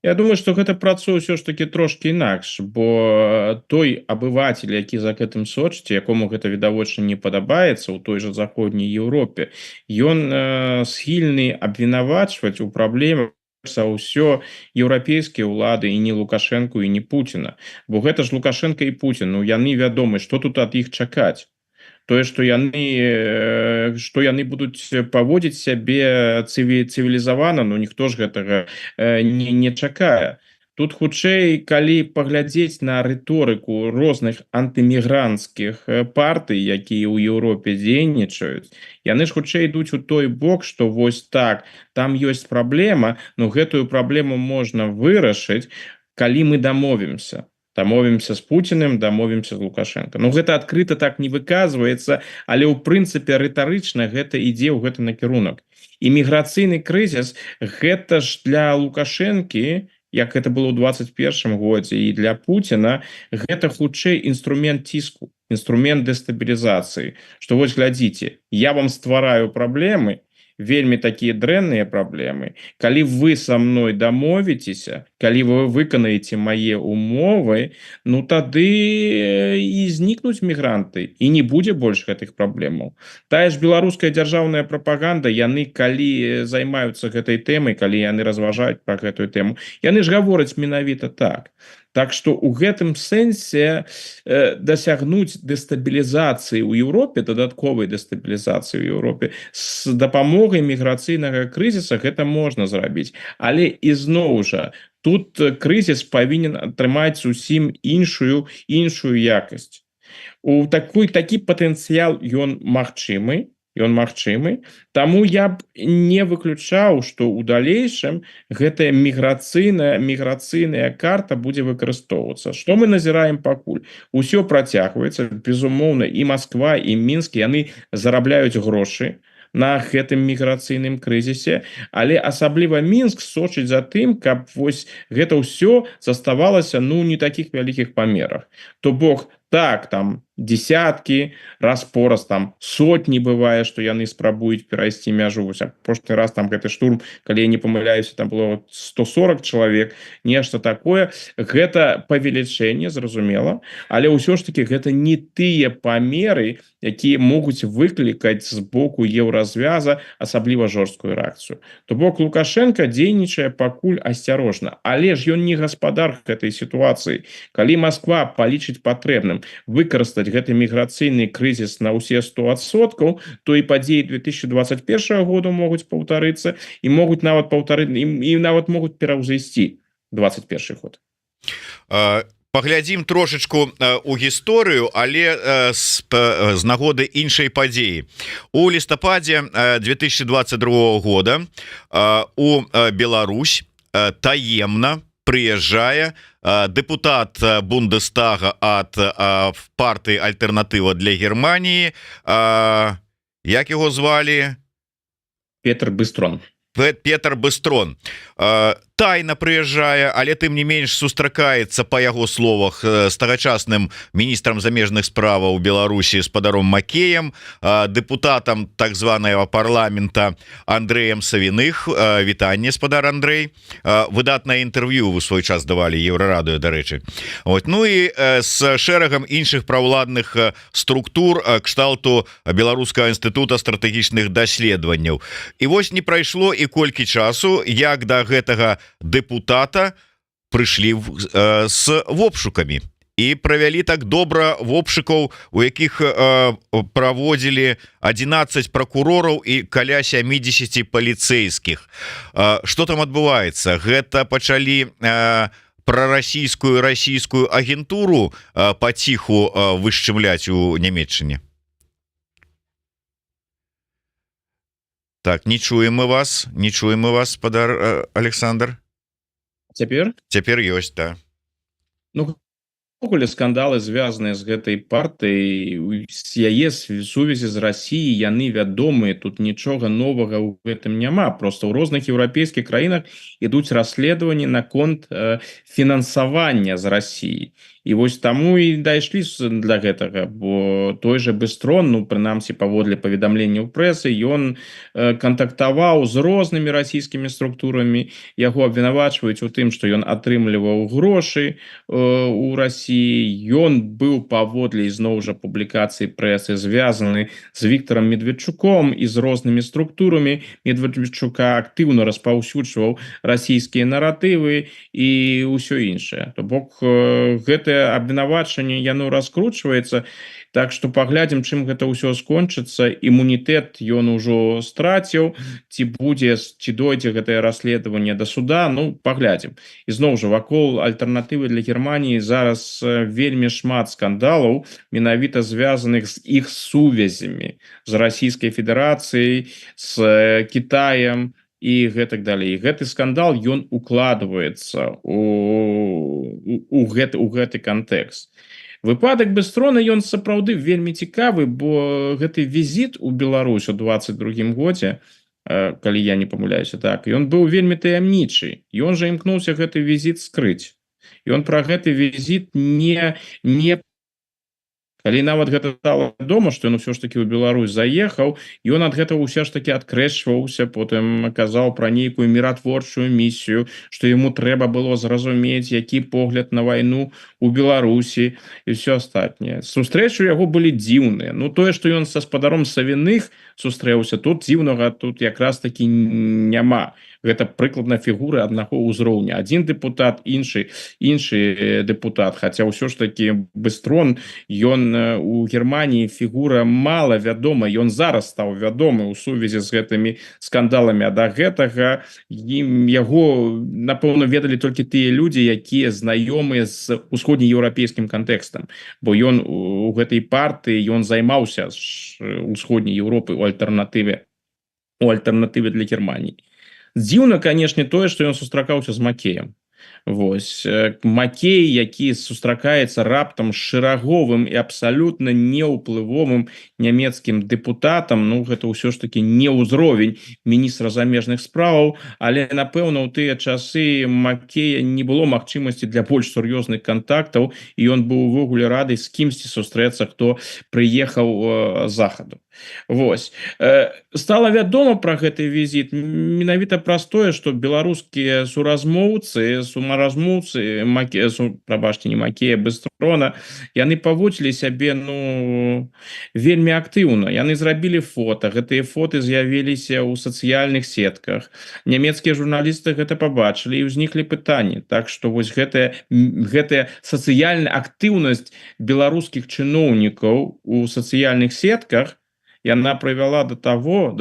Speaker 2: Я думаю, што гэта працуе ўсё ж таки трошки інакш, бо той абыватель, які за гэтым сочыць, якому гэта відавочна не падабаецца ў той жа заходняй Еўропе, ён схільны абвінавачваць у праблемах за ўсё еўрапейскія ўлады і не Лукашэнку і не Пуціна. Бо гэта ж Лукашенко і Пуцін, яны вядомы, што тут ад іх чакаць. Тое, што яны будуць паводзіць сябе цывілізавана, ніхто ж гэтага не чакае. Тут хутчэй, калі паглядзець на рыторыку розных антымігранцкіх партый, якія ў Еўропе дзейнічаюць, яны ж хутчэй ідуць у той бок, што вось так, там ёсць праблема, но гэтую праблему можна вырашыць, калі мы дамовімся з Пуціным, дамовімся з Лукашенко. Ну гэта адкрыта так не выказваецца, але ў прынцыпе рытарычна гэта ідзе ў гэты накірунак. Іміграцыйны крызіс гэта ж для Лукашэнкі, як это было ў 21 годзе, і для Пуціна гэта хутчэй інструмент ціску, інструмент дэстабілізацыі, што вось глядзіце, я вам ствараю праблемы, вельмі такія дрэнныя праблемы. Калі вы са мной дамовіцеся, калі вы выканаеце мае умовы, ну тады і знікнуць мігранты, і не будзе больш гэтых праблемаў. Тая ж беларуская дзяржаўная прапаганда, яны калі займаюцца гэтай тэмай, калі яны разважаюць пра гэтую тэму, яны ж гавораць менавіта так. Так што ў гэтым сэнсе дасягнуць дэстабілізацыі ў Еўропе, дадатковай дэстабілізацыі ў Еўропе з дапамогай міграцыйнага крызіса гэта можна зрабіць. Але ізноў жа, тут крызіс павінен атрымаць зусім іншую якасць. Такі патэнцыял ён магчымы, таму я б не выключаў, што ў далейшым гэтая міграцыйная карта будзе выкарыстоўвацца. Што мы назіраем пакуль? Усё працягваецца, безумоўна, і Масква, і Мінск, яны зарабляюць грошы на гэтым міграцыйным крызісе, але асабліва Мінск сочыць за тым, каб вось гэта ўсё заставалася не такіх вялікіх памерах. То бок, так, там десяткі, раз-пораз там сотні бывае, што яны спрабуюць перайсці мяжу. Прошлы раз там гэты штурм, калі я не памыляюся, там было 140 чалавек, нешта такое. Гэта павелічэнне, зразумела, але ўсё ж таки гэта не тыя памеры, якія могуць выклікаць з боку еўразвяза асабліва жорсткую рэакцыю. То бок Лукашенко дзейнічае пакуль асцярожна, але ж ён не гаспадар гэтай сітуацыі. Калі Масква палічыць патрэбным выкарыстаць гэты міграцыйны крызіс на ўсе 100%, то і падзеі 2021 года могуць паўтарыцца і нават могуць пераўзысці 21 год.
Speaker 1: Паглядзім трошачку у гісторыю, але з нагоды іншай падзеі. У лістападзе 2022 года у Беларусь таемна прыязджае депутат Бундестага ад партыі Альтэрнатыва для Германії. Як яго звалі?
Speaker 2: Петр Быстрон. Тайна прыязджае, але тым не менш сустракаецца, па яго словах, з тагачасным міністрам замежных справаў Беларусі спадаром Макеем, дэпутатам так званага парламента Андрэем Савіных. Вітанне, спадар Андрэй. Выдатнае інтэрв'ю вы свой час давалі Еўрарадыё, дарэчы. Ну і з шэрагам іншых праўладных структур кшталту Беларускага інстытута стратэгічных даследаванняў. І вось не прайшло і колькі часу, як да гэтага депутата прыйшлі з вопшукамі і правялі так добра вопшукаў, у якіх праводзілі 11 пракурораў і каля 70 паліцэйскіх. Што там адбываецца? Гэта пачалі прарасійскую расійскую агентуру паціху вышчымляць у Нямецчыне. Так, не чуем мы вас, спадар Александр. Цяпер ёсць, да. Ну, увогуле скандалы, звязаныя з гэтай партыяй, з яе сувязі з Расіяй, яны вядомыя, тут нічога новага ў гэтым няма. Просто ў розных еўрапейскіх краінах ідуць расследаванні наконт фінансавання з Расіі. І вось таму і дайшлі для гэтага, бо той же Быстрон, прынамсі паводле паведамленняў прэсы, ён кантактаваў з рознымі расійскімі структурамі, яго абвінавачваюць у тым, што ён атрымліваў грошы у Расіі, ён быў паводле ізноў жа публікацыі прэсы звязаны з Віктарам Медведчуком і з рознымі структурамі. Медведчука актыўна распаўсюджваў расійскія наратывы і ўсё іншае. То бок гэтая гэтае абвінавачанне яно раскручваецца. Так што паглядзім, чым гэта ўсё скончыцца. Імунітэт ён ужо страціў, ці дойдзе гэтае расследаванне да суда, ну паглядзім. Ізноў жа вакол альтэрнатывы для Германіі зараз вельмі шмат скандалаў, менавіта звязаных з іх сувязямі з Расійскай Федэрацыяй, з Кітаем і гэтак далей. Гэты скандал ён укладваецца у гэты кантэкст. Выпадак Быстрона ён сапраўды вельмі цікавы, бо гэты візіт у Беларусь у 22 годзе, калі я не памыляюся, так, ён быў вельмі таямнічы. Ён жа імкнуўся гэты візіт скрыць. Ён пра гэты візіт не калі нават гэта стала вядома, што ён усё ж такі ў Беларусь заехаў, ён ад гэтага ўсё ж такі адкрэсваўся, потым казаў пра нейкую міратворчую місію, што яму трэба было зразумець, які погляд на вайну у Беларусі і ўсё астатняе. Сустрэчы ў яго былі дзіўныя. Ну тое, што ён са спадаром Савіных сустрэўся, тут дзіўнага тут якраз такі няма. Гэта прыкладна фігуры аднаго ўзроўня. Адзін дэпутат, іншы дэпутат, хаця ўсё ж такі Быстрон, ён у Германіі фігура мала вядома, ён зараз стаў вядомы ў сувязі з гэтымі скандаламі, а да гэтага яго, напэўна, ведалі толькі тыя людзі, якія знаёмыя з усходнееўрапейскім кантэкстам, бо ён у гэтай партыі ён займаўся усходняй Еўропы ў альтэрнатыве для Германіі. Дзіўна, канешне, тое, што ён сустракаўся з Макеем. Вось. Макей, які сустракаецца раптам з шэраговым і абсалютна неўплывовым нямецкім дэпутатам, ну, гэта ўсё ж такі не ўзровень міністра замежных справаў, але, напэўна, ў тыя часы Макея не было магчымасці для больш сур'ёзных кантактаў, і ён быў увогуле рады з кімсьці сустрэцца, хто прыехаў з захаду. Вось. Стала вядома пра гэты візіт менавіта праз тое, што беларускія суразмоўцы, прабачце, не Макея, Быстрона, яны паводзілі сябе, ну, вельмі актыўна. Яны зрабілі фота, гэтыя фоты з'явіліся ў сацыяльных сетках. Нямецкія журналісты гэта пабачылі і ўзніклі пытанні. Так што вось гэтая сацыяльная актыўнасць беларускіх чыноўнікаў у сацыяльных сетках яна прывяла да таго,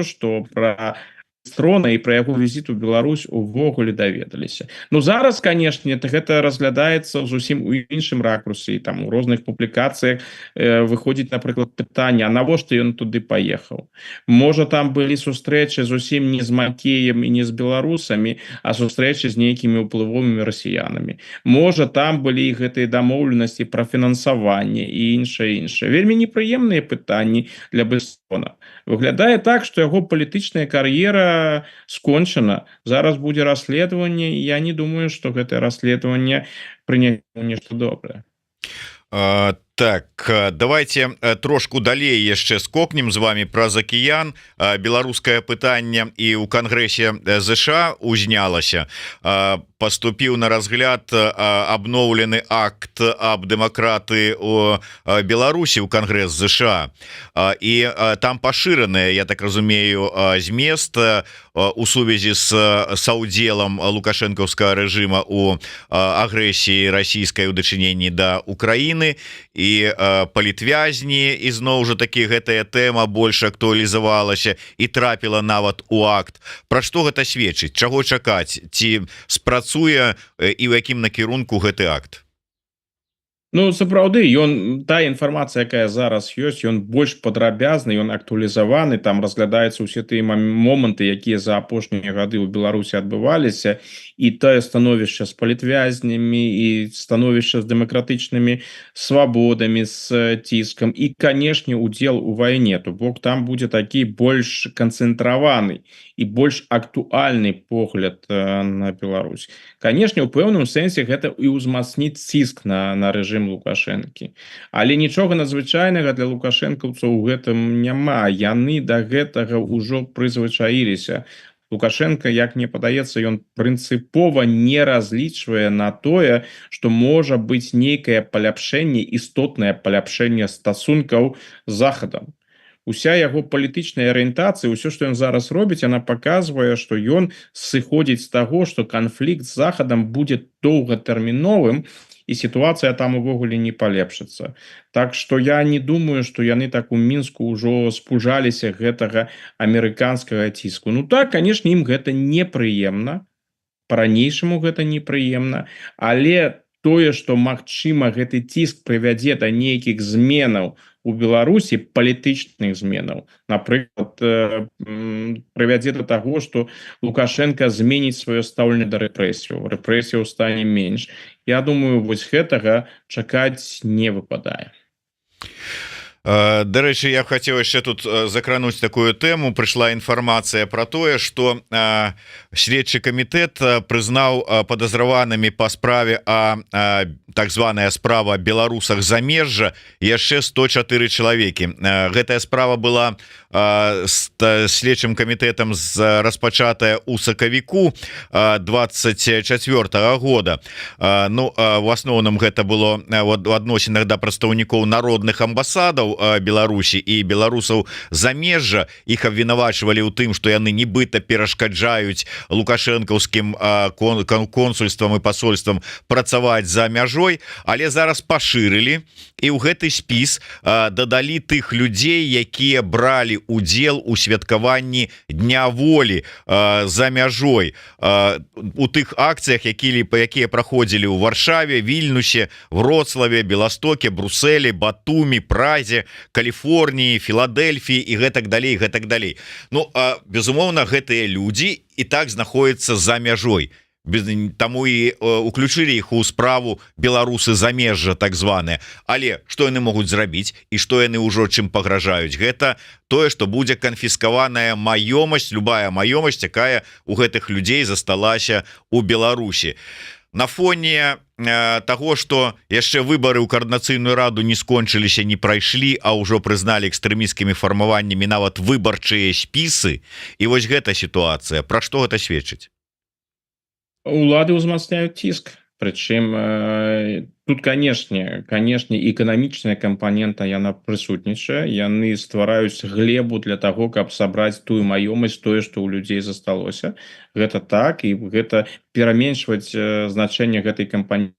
Speaker 2: што пра Быстрона і пра яго візіт у Беларусь увогуле даведаліся. Ну зараз, канешне, гэта разглядаецца зусім у іншым ракурсе, і там у розных публікацыях выходзіць, напрыклад, пытанне, а навошта ён туды паехаў? Можа, там былі сустрэчы зусім не з Макеем і не з беларусамі, а сустрэчы з нейкімі ўплывовымі расіянамі. Можа, там былі гэтыя дамоўленасці пра фінансаванне і іншае. Вельмі непрыемныя пытанні для Быстрона. Выглядае так, што яго палітычная кар'ера скончана. Зараз будзе расследаванне, і я не думаю, што гэтае расследаванне прынясе нешта добрае.
Speaker 1: Так, давайте трошку далей яшчэ скокнем з вами праз акіян. Беларускае пытанне і ў Кангрэсе ЗША узнялася. Поступіў на разгляд абноўлены акт аб дэмакраты у Беларусі ў Кангрэс ЗША. І там пашыраная, я так разумею, змест у сувязі з саўдзелам лукашэнкаўскага рэжыма у агрэсіі расійскай у дачыненні да Украіны, і палітвязні, і зноў жа такі гэтая тэма больш актуалізавалася і трапіла нават у акт. Пра што гэта сведчыць? Чаго чакаць? Ці спрацуе і ў якім накірунку гэты акт?
Speaker 2: Ну, сапраўды, тая інфармацыя, якая зараз ёсць, ён больш падрабязны, ён актуалізаваны, там разглядаюцца ўсе тыя моманты, якія за апошнія гады ў Беларусі адбываліся, і тое становішча з палітвязнямі, і становішча з дэмакратычнымі свабодамі, з ціскам, і, канешне, удзел у вайне, то бок там будзе такі больш канцэнтраваны і больш актуальны погляд на Беларусь. Канешне, у пэўным сэнсе гэта і ўзмацніць ціск на рэжым Лукашэнкі. Але нічога надзвычайнага для лукашэнкаўцаў у гэтым няма. Яны да гэтага ўжо прызвычаіліся. Лукашенко, як мне падаецца, ён прынцыпова не разлічвае на тое, што можа быць нейкае паляпшэнне, істотнае паляпшэнне стасункаў з Захадам. Уся яго палітычная арыентацыя, ўсё, што ён зараз робіць, яна паказвае, што ён сыходзіць з таго, што канфлікт з Захадам будзе доўгатэрміновым, і сітуацыя там увогуле не палепшыцца. Так што я не думаю, што яны так у мінску ўжо спужаліся гэтага амерыканскага ціску. Ну так, канешне, ім гэта непрыемна, по-ранейшаму гэта непрыемна, але тое, што магчыма гэты ціск прывядзе да нейкіх зменаў у Беларусі, палітычных зменаў, напрыклад, прывядзе да таго, што Лукашенко зменіць сваё стаўленне да рэпрэсіяў, рэпрэсіяў стане менш. Я думаю, вось гэтага чакаць не выпадае.
Speaker 1: Дарэчы, я хотел яшчэ тут закрануць такую тэму. Прыйшла інфармацыя про тое, что следчы камітэт прызнаў падазраванымі па справе так званая справа беларусах замежжа яшчэ 104 чалавекі. Гэтая справа была следчым камітэтам распачатая у сакавіку 24 года. Ну, в асноўным гэта было в адносінах да прадстаўнікоў народных амбасадаў Беларусі і беларусаў замежжа. Іх абвінавачвалі ў тым, што яны нібыта перашкаджаюць лукашэнкаўскім консульствам і пасольствам працаваць за мяжой, але зараз пашырылі і ў гэты спіс дадалі тых людзей, якія бралі удзел у святкаванні Дня волі за мяжой, у тых акцыях, якія праходзілі ў Варшаве, Вільнюсе, Вроцлаве, Беластоке, Брусэлі, Батумі, Празе, Каліфорніі, Філадельфіі і гэтак далей. Ну, безумоўна, гэтыя людзі і так знаходзяцца за мяжой. Таму і уключылі іх у справу беларусы замежжа так званыя. Але што яны могуць зрабіць і што яны ўжо чым пагражаюць? Гэта тое, што будзе канфіскаваная маёмасць, любая маёмасць, якая у гэтых людзей засталася у Беларусі. На фоне того, что яшчэ выборы ў координацыйную раду не скончыліся, не прайшлі, а ўжо прызналі экстрэмісцкімі фармаваннямі нават выбарчыя спісы. І вось гэта сітуацыя. Пра што гэта сведчыць?
Speaker 2: Улады ўзмацняюць ціск. Прычым тут, канешне, эканамічная кампанента яна прысутнічае. Яны ствараюць глебу для таго, каб сабраць тую маёмасць, тое, што ў людзей засталося. Гэта так, і гэта пераменшваць значэнне гэтай кампаненты.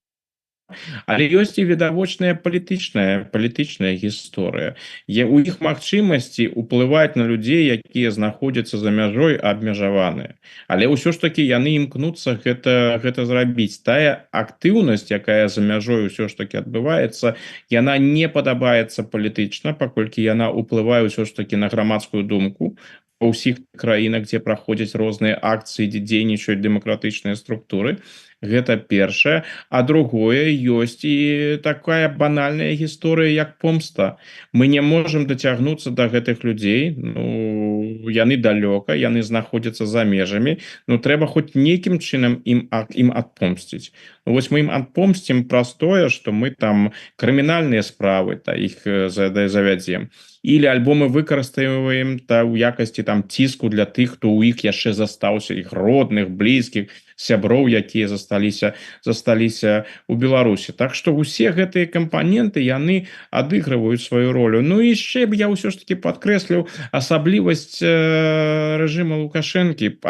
Speaker 2: Але ёсць і відавочная палітычная гісторыя. У іх магчымасці ўплываць на людзей, якія знаходзяцца за мяжой, абмежаваныя. Але ўсё ж такі яны імкнуцца гэта зрабіць. Тая актыўнасць, якая за мяжой ўсё ж такі адбываецца, яна не падабаецца палітычна, паколькі яна ўплывае ўсё ж такі на грамадскую думку па ўсіх краінах, дзе праходзяць розныя акцыі, дзе дзейнічаюць дэмакратычныя структуры. Гэта першае. А другое, ёсць і такая банальная гісторыя, як помста. Мы не можам дацягнуцца да гэтых людзей. Ну, яны далёка, яны знаходзяцца за межамі. Ну, трэба хоць нейкім чынам ім адпомсціць. Вось мы ім адпомсцім праз тое, што мы там крымінальныя справы іх завядзем. Или альбо мы выкарыстоўваем ў якасці там ціску для тых, хто ў іх яшчэ застаўся, іх родных, блізкіх, сяброў, якія засталіся у Беларусі. Так што усе гэтыя кампаненты яны адыгрываюць сваю ролю. Ну і яшчэ б я ўсё ж таки падкрэсліў асаблівасць рэжыма Лукашэнкі,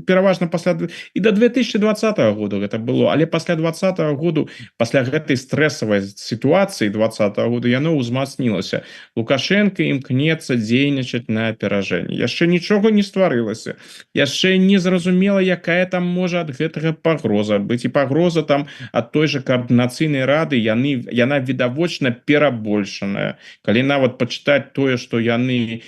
Speaker 2: пераважна пасля і до 2020 года гэта было, але пасля 2020 году, пасля гэтай стрэсавай сітуацыі 2020 года яно ўзмацнілася. Лукашенко імкнецца дзейнічаць на аперажэнне. Яшчэ нічога не стварылася. Яшчэ не зразумела, якая там можа ад гэтага пагроза быць. І пагроза там ад той жа координацыйнай рады яна відавочна перабольшаная. Калі нават пачытаць тое, што яны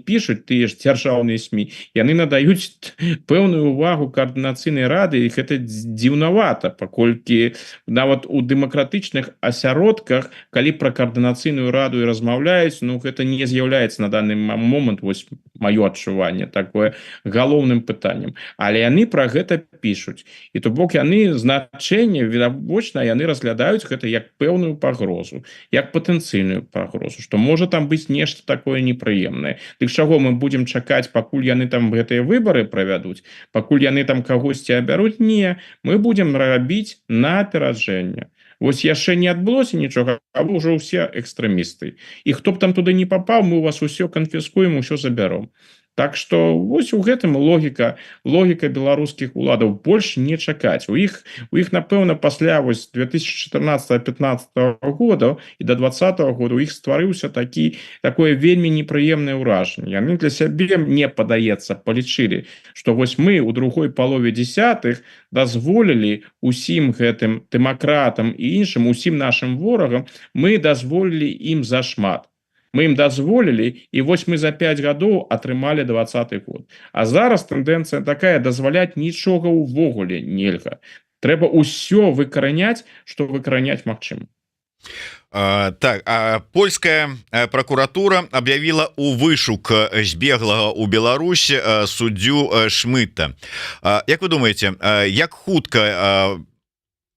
Speaker 2: пішуць, тыя ж дзяржаўныя СМІ, яны надаюць пэўную увагу координацыйнай рады, і гэта дзіўнавата, паколькі нават у дэмакратычных асяродках, калі пра координацыйную раду і размаўляюць, ну гэта не з'яўляецца на данный момант, вось маё адчуванне такое галоўным пытаннем. Але яны пра гэта пішуць. І то бок яны значэнне відавочна яны разглядаюць гэта як пэўную пагрозу, як патэнцыйную пагрозу, што можа там быць нешта такое непрыемнае. Дык чаго мы будзем чакаць, пакуль яны там гэтыя выбары правядуць, пакуль яны там кагосьці абяруць? Не, мы будзем рабіць на апераджэнне. Вось яшчэ не адбылося нічога, а вы ўжо ўсе экстрэмісты. І хто б там туды не папаў, мы у вас усё канфіскуем, усё забяром. Так што вось у гэтым логіка беларускіх уладаў, больш не чакаць. У іх напэўна, пасля вось 2014-15 года і до 2020 года у іх стварыўся такое вельмі непрыемнае ўражанне. Яны для сябе, мне падаецца, палічылі, што вось мы ў другой палове десятых дазволілі усім гэтым дэмакратам і іншым, усім нашим ворагам, мы дазволілі ім зашмат. Мы ім дазволілі, і вось мы за 5 гадоў атрымалі 20 год. А зараз тэндэнцыя такая, дазваляць нічога ўвогуле нельга. Трэба ўсё выкараняць, што выкараняць магчыма.
Speaker 1: Так, польская прокуратура объявила у вышук збеглага у Беларусь суддзю Шмыта. Як вы думаете, як хутка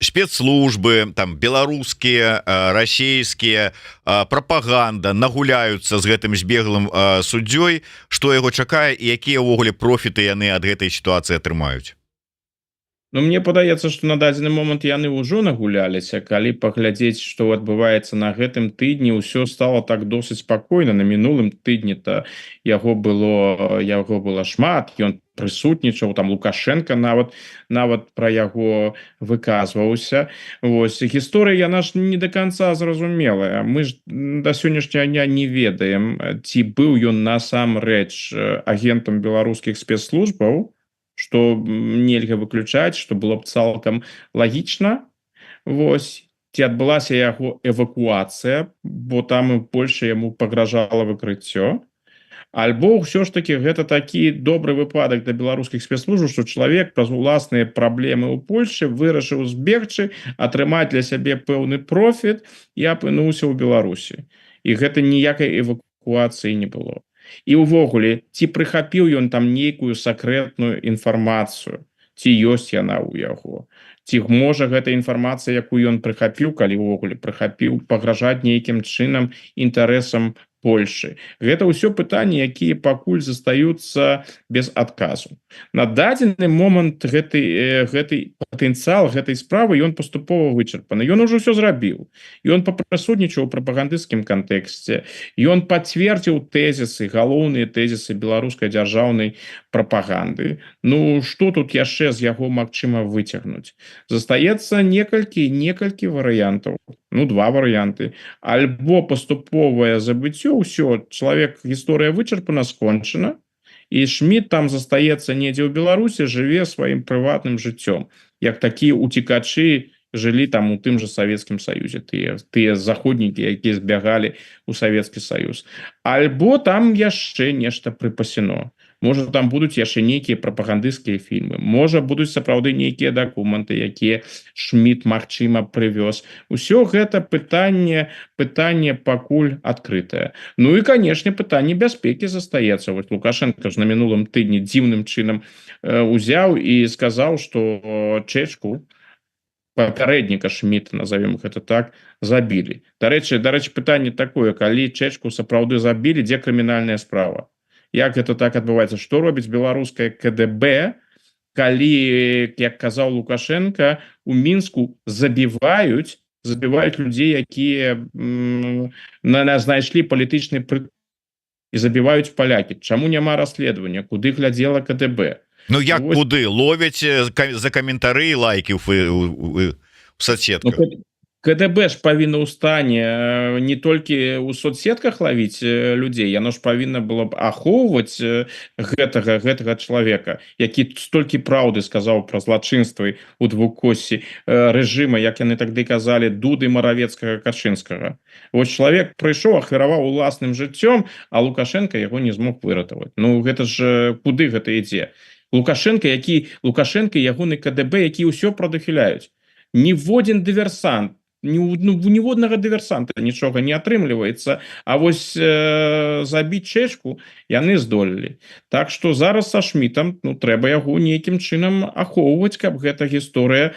Speaker 1: спецслужбы, там беларускія, расійскія, прапаганда нагуляюцца з гэтым збеглым суддзёй, што яго чакае і якія ўвогуле профіты яны ад гэтай сітуацыі атрымаюць?
Speaker 2: Ну, мне падаецца, што на дадзены момант яны ўжо нагуляліся. Калі паглядзець, што адбываецца на гэтым тыдні, ўсё стало так досыць спакойна. На мінулым тыдні-то яго было шмат, ён прысутнічаў, там Лукашенко нават пра яго выказваўся. Вось гісторыя, яна ж не до конца зразумелая. Мы ж да сённяшняга дня не ведаем, ці быў ён насамрэч агентам беларускіх спецслужбаў, што нельга выключаць, што было б цалкам лагічна. Вось, ці адбылася яго эвакуацыя, бо там і Польша яму пагражала выкрыццё. Альбо ўсё ж таки гэта такі добры выпадак для беларускіх спецслужбаў, што чалавек праз уласныя праблемы ў Польшчы вырашыў збегчы, атрымаць для сябе пэўны профіт і апынуўся ў Беларусі. І гэта ніякай эвакуацыі не было. І ўвогуле, ці прыхапіў ён там нейкую сакрэтную інфармацыю, ці ёсць яна ў яго, ці можа гэта інфармацыя, якую ён прыхапіў, калі ўвогуле прыхапіў, пагражаць нейкім чынам інтарэсам Польши. Гэта ўсё пытанні, якія пакуль застаюцца без адказу. На дадзены момант гэты патэнцыял гэтай справы ён паступова вычарпаны. Ён ужо ўсё зрабіў. Ён прысутнічаў у прапагандысцкім кантэксце. Ён пацвердзіў тэзісы, галоўныя тэзісы беларускай дзяржаўнай прапаганды. Ну, што тут яшчэ з яго магчыма выцягнуць? Застаецца некалькі варыянтаў. Ну, два варыянты. Альбо паступовае забыццё, ўсё, чалавек, гісторыя вычарпана, скончана, і Шміт там застаецца недзе ў Беларусі, жыве сваім прыватным жыццём, як такія уцекачы жылі там у тым же Савецкім Саюзе, тыя заходнікі, якія збягалі ў Савецкі Саюз. Альбо там яшчэ нешта прыпасено. Можа, там будуць яшчэ нейкія прапагандысцкія фільмы. Можа, будуць сапраўды нейкія дакументы, якія Шміт, магчыма, прывёз. Усё гэта пытанне пакуль адкрытае. Ну і, канешне, пытанне бяспекі застаецца. Вот Лукашенко ж на мінулым тыдні дзіўным чынам узяў і сказаў, што Чэчку, папярэдніка Шміта, назовем гэта так, забілі. Дарэчы, пытанне такое, калі Чэчку сапраўды забілі, дзе крымінальная справа? Як гэта так адбываецца? Што робіць беларускае КДБ, калі, як казаў Лукашенко, у Мінску забіваюць людзей, якія знайшлі палітычны прытулак, і забіваюць палякі? Чаму няма расследавання? Куды глядзела КДБ?
Speaker 1: Ну як куды? Ловяць за каментары і лайкі ў соцсетках?
Speaker 2: КДБ ж павінна ў стане не толькі ў соцсетках лавіць людзей, яно ж павінна было б ахоўваць гэтага чалавека, які столькі праўды сказаў пра злачынствы ў двукоссі рэжыма, як яны тады казалі, Дуды, Маравецкага, Качынскага. Вось чалавек прыйшоў, ахвяраваў уласным жыццём, а Лукашенко яго не змог выратаваць. Ну гэта ж куды гэта ідзе? Лукашенко і ягоны КДБ, які ўсё прадухіляюць. Ніводзін дыверсант, ніводнага дыверсанта нічога не атрымліваецца, а вось забіць Чэчку яны здолелі. Так што зараз са Шмітам трэба яго нейкім чынам ахоўваць, каб гэта гісторыя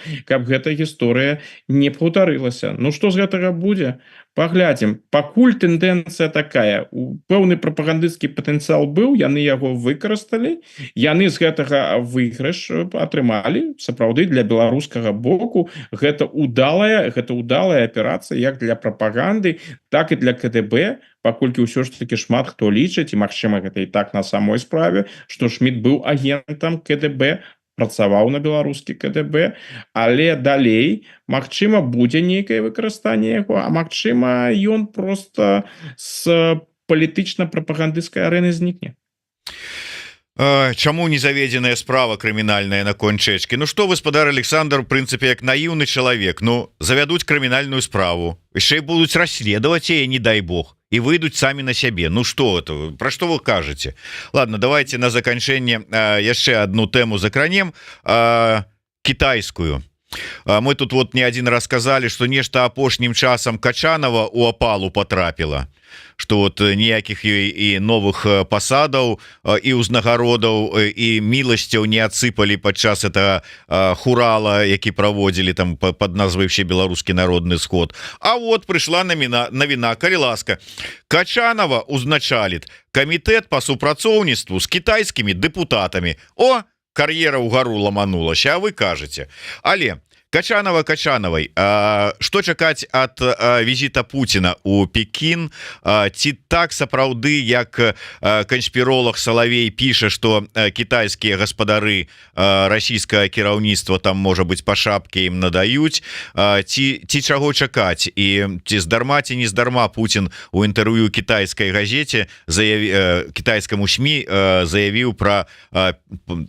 Speaker 2: не паўтарылася. Ну што з гэтага будзе? Паглядзім, пакуль тэндэнцыя такая, пэўны прапагандысцкі патэнцыял быў, яны яго выкарысталі, яны з гэтага выйгрыш атрымалі, сапраўды для беларускага боку гэта удалая аперацыя як для прапаганды, так і для КДБ, паколькі ўсё ж такі шмат хто лічыць, і магчыма гэта і так на самой справе, што Шміт быў агентам КДБ, працаваў на беларускі КДБ, але далей магчыма будзе нейкае выкарыстанне яго, а магчыма ён просто з палітычна-прапагандысцкай арэны знікне.
Speaker 1: Чаму не заведзеная справа крымінальная наконт Чэчкі? Ну што, гаспадар Александр, в прынцыпе, як наіўны чалавек, ну завядуць крымінальную справу, яшчэ і будуць расследаваць яе, не дай бог, і выйдуць самі на сябе. Ну што это, пра што вы кажаце? Ладно, давайте на заканчэнне яшчэ одну тэму закранем, кітайскую. Мы тут вот не один раз сказали, что нешта апошнім часам Качанова у апалу потрапіла, что вот ніякіх ёй і новых пасадаў і ўзнагародаў і міласцяў не адсыпалі падчас этого хурала, які праводзілі там под назвай «Все беларускі народны сход». А вот прыйшла навіна, калі ласка, Качанова узначаліць камітэт па супрацоўніцтву з кітайскімі дэпутатамі. О, кар'ера ўгару ламанулася, а вы кажаце. Але Качановай, што чакаць ад візіта Пуціна у Пекін? Ці так сапраўды, як канспіролог Салавей піша, што кітайскія гаспадары расійскае кіраўніцтва там, можа быць, па шапке ім надаюць? Ці чаго чакаць? І ці здарма, ці не здарма Путін у інтэрв'ю кітайскай газеце, кітайскаму СМІ заявіў пра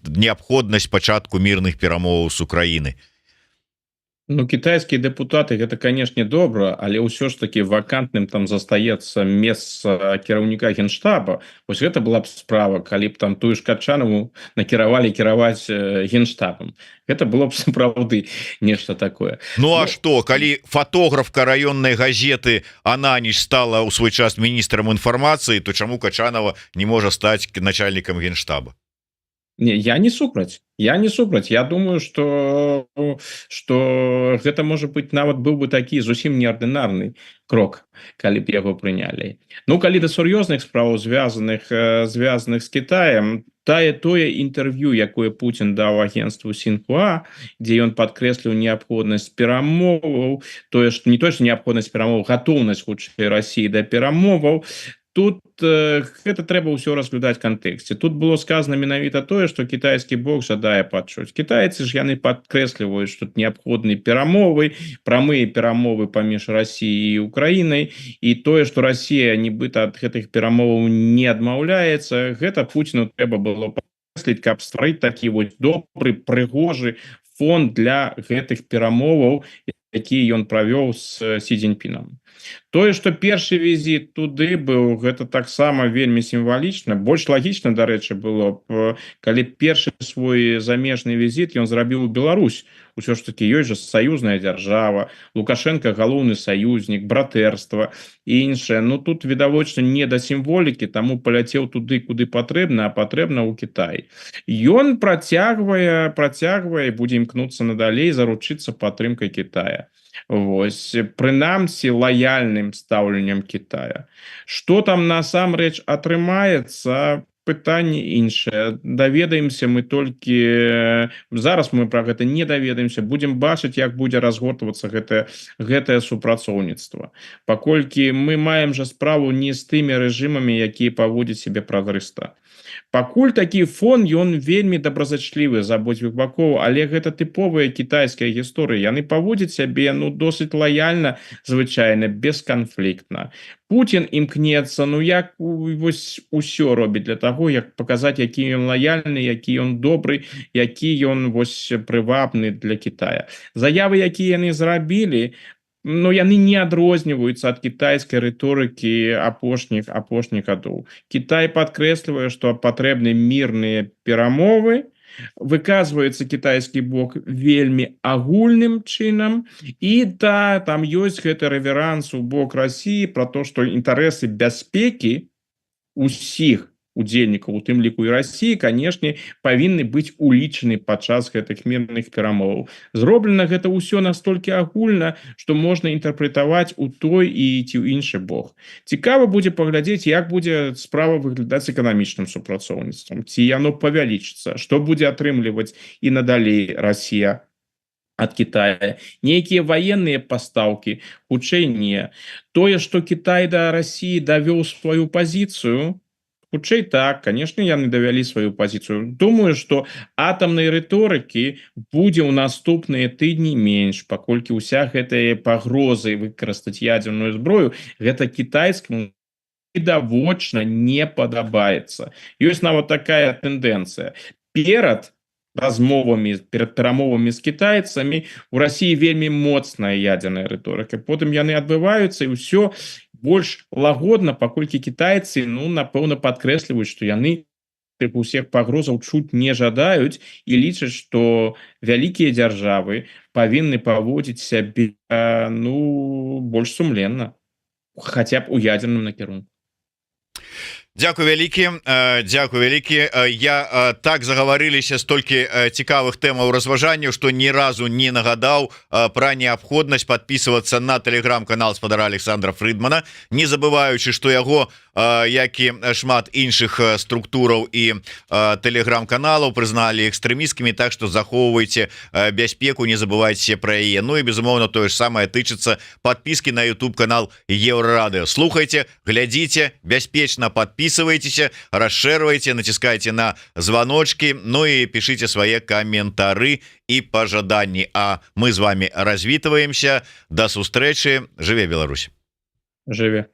Speaker 1: неабходнасць пачатку мірных перамоваў з Украіны?
Speaker 2: Ну, кітайскія дэпутаты гэта, канешне, добра, але ўсё ж таки вакантным там застаецца месца кіраўніка генштаба. Вось гэта была б справа, калі б там тую ж Качанову накіравалі кіраваць генштабам. Гэта было б сапраўды нешта такое.
Speaker 1: Ну а што, калі фатографка раённай газеты Ананіч стала ў свой час міністрам інфармацыі, то чаму Качанова не можа стаць начальнікам генштаба?
Speaker 2: Не, я не супраць. Я думаю, что гэта можа быць нават быў бы такі зусім неардынарны крок, калі б яго прынялі. Ну, калі да сур'ёзных справаў звязаных з Кітаем, тое інтэрв'ю, якое Путін даў агентству Сінхуа, дзе ён падкрэсліў неабходнасць перамоваў, не тое, што неабходнасць перамоваў, гатоўнасць хутчэй Расіі да перамоваў. Тут гэта трэба ўсё разглядаць кантэксце. Тут было сказано менавіта тое, што кітайскі бок жадае пачуць. Кітайцы ж яны падкрэсліваюць, што неабходны перамовы, прамыя перамовы паміж Расіяй і Украінай, і тое, што Расія нібыта ад гэтых перамоваў не адмаўляецца, гэта Пуціну трэба было падкрэсліць, каб стварыць такі вось добры, прыгожы фон для гэтых перамоваў, які ён правёў з Сі Цзіньпінам. Тое, што першы візіт туды быў, гэта таксама вельмі сімвалічна. Больш лагічна, дарэчы, было б, калі першы свой замежны візіт ён зрабіў у Беларусь. Усё ж такі ёсць жа саюзная дзяржава, Лукашенко галоўны саюзнік, братэрства і іншае. Ну тут відавочна не да сімволікі, таму паляцеў туды, куды патрэбна, а патрэбна ў Кітай. Ён працягвае, будзе імкнуцца надалей заручыцца падтрымкай Кітая. Вось, прынамсі лаяльным стаўленнем Кітая. Што там насамрэч атрымаецца, пытанне іншае. Даведаемся мы толькі... Зараз мы пра гэта не даведаемся. Будзем бачыць, як будзе разгортвацца гэтае супрацоўніцтва. Паколькі мы маем жа справу не з тымі рэжымамі, якія паводзяць сябе празрыста. Пакуль такі фон, ён вельмі добразычлівы з абодвух бакоў, але гэта тыповая кітайская гісторыя. Яны паводзяць сябе досыць лаяльна, звычайна, бесканфліктна. Путін імкнецца, як вось усё робіць для таго, як паказаць, які ён лаяльны, які ён добры, які ён вось прывабны для Кітая. Заявы, якія яны зрабілі, яны не адрозніваюцца ад кітайскай рыторыкі апошніх гадоў. Кітай падкрэслівае, што патрэбны мірныя перамовы, выказваецца кітайскі бок вельмі агульным чынам, і там ёсць гэты рэверанс у бок Расіі пра то, што інтарэсы бяспекі ўсіх удзельнікаў, у тым ліку і России, канешне, павінны быць улічаны падчас гэтых мірных перамоваў. Зроблена гэта ўсё настолькі агульна, што можна інтэрпрэтаваць у той і ці ў іншы бок. Цікава будзе паглядзець, як будзе справа выглядаць эканамічным супрацоўніцтвам, ці яно павялічыцца, што будзе атрымліваць і надалей Россия от Китая. Нейкія военные поставки, хутчэй не. Тое, что Китай до России довел свою позицию, хутчэй так, конечно, яны давялі свою позицию. Думаю, что атомной рыторыкі будзе ў наступныя тыдні менш, паколькі ўся гэтая пагрозы выкарыстаць ядерную зброю, гэта китайскому відавочна не падабаецца. Ёсць нават такая тэндэнцыя. Перад размовамі, перад перамовамі з кітайцамі у России вельмі моцная ядерная рыторыка. Потым яны адбываюцца і ўсё больш лагодна, паколькі кітайцы, ну, напэўна, падкрэсліваюць, што яны усіх пагрозаў чуць не жадаюць і лічаць, што вялікія дзяржавы павінны паводзіць сябе, ну, больш сумленна, хаця б у ядерным накірунку.
Speaker 1: Дзякуй вялікі, дзякуй вялікі. Я так загаварыліся столькі цікавых тэмаў разважанняў, што ні разу не нагадаў пра неабходнасць подписывацца на телеграм-канал спадара Александра Фрыдмана, не забываючы, што яго, як і шмат іншых структураў і телеграм-каналаў прызналі экстрэміскімі, так што захоўвайце бяспеку, не забывайце пра яе. Ну і безумоўна тое ж самае тычыцца подписки на YouTube канал Еўрарадыё. Слухайте, глядзіце, бяспечна подписывайтесь, расширвайте, натискайте на звоночки, ну и пишите свои комментары и пожаданні. А мы с вами развітваемся. До сустрэчы. Жыве Беларусь.
Speaker 2: Жыве.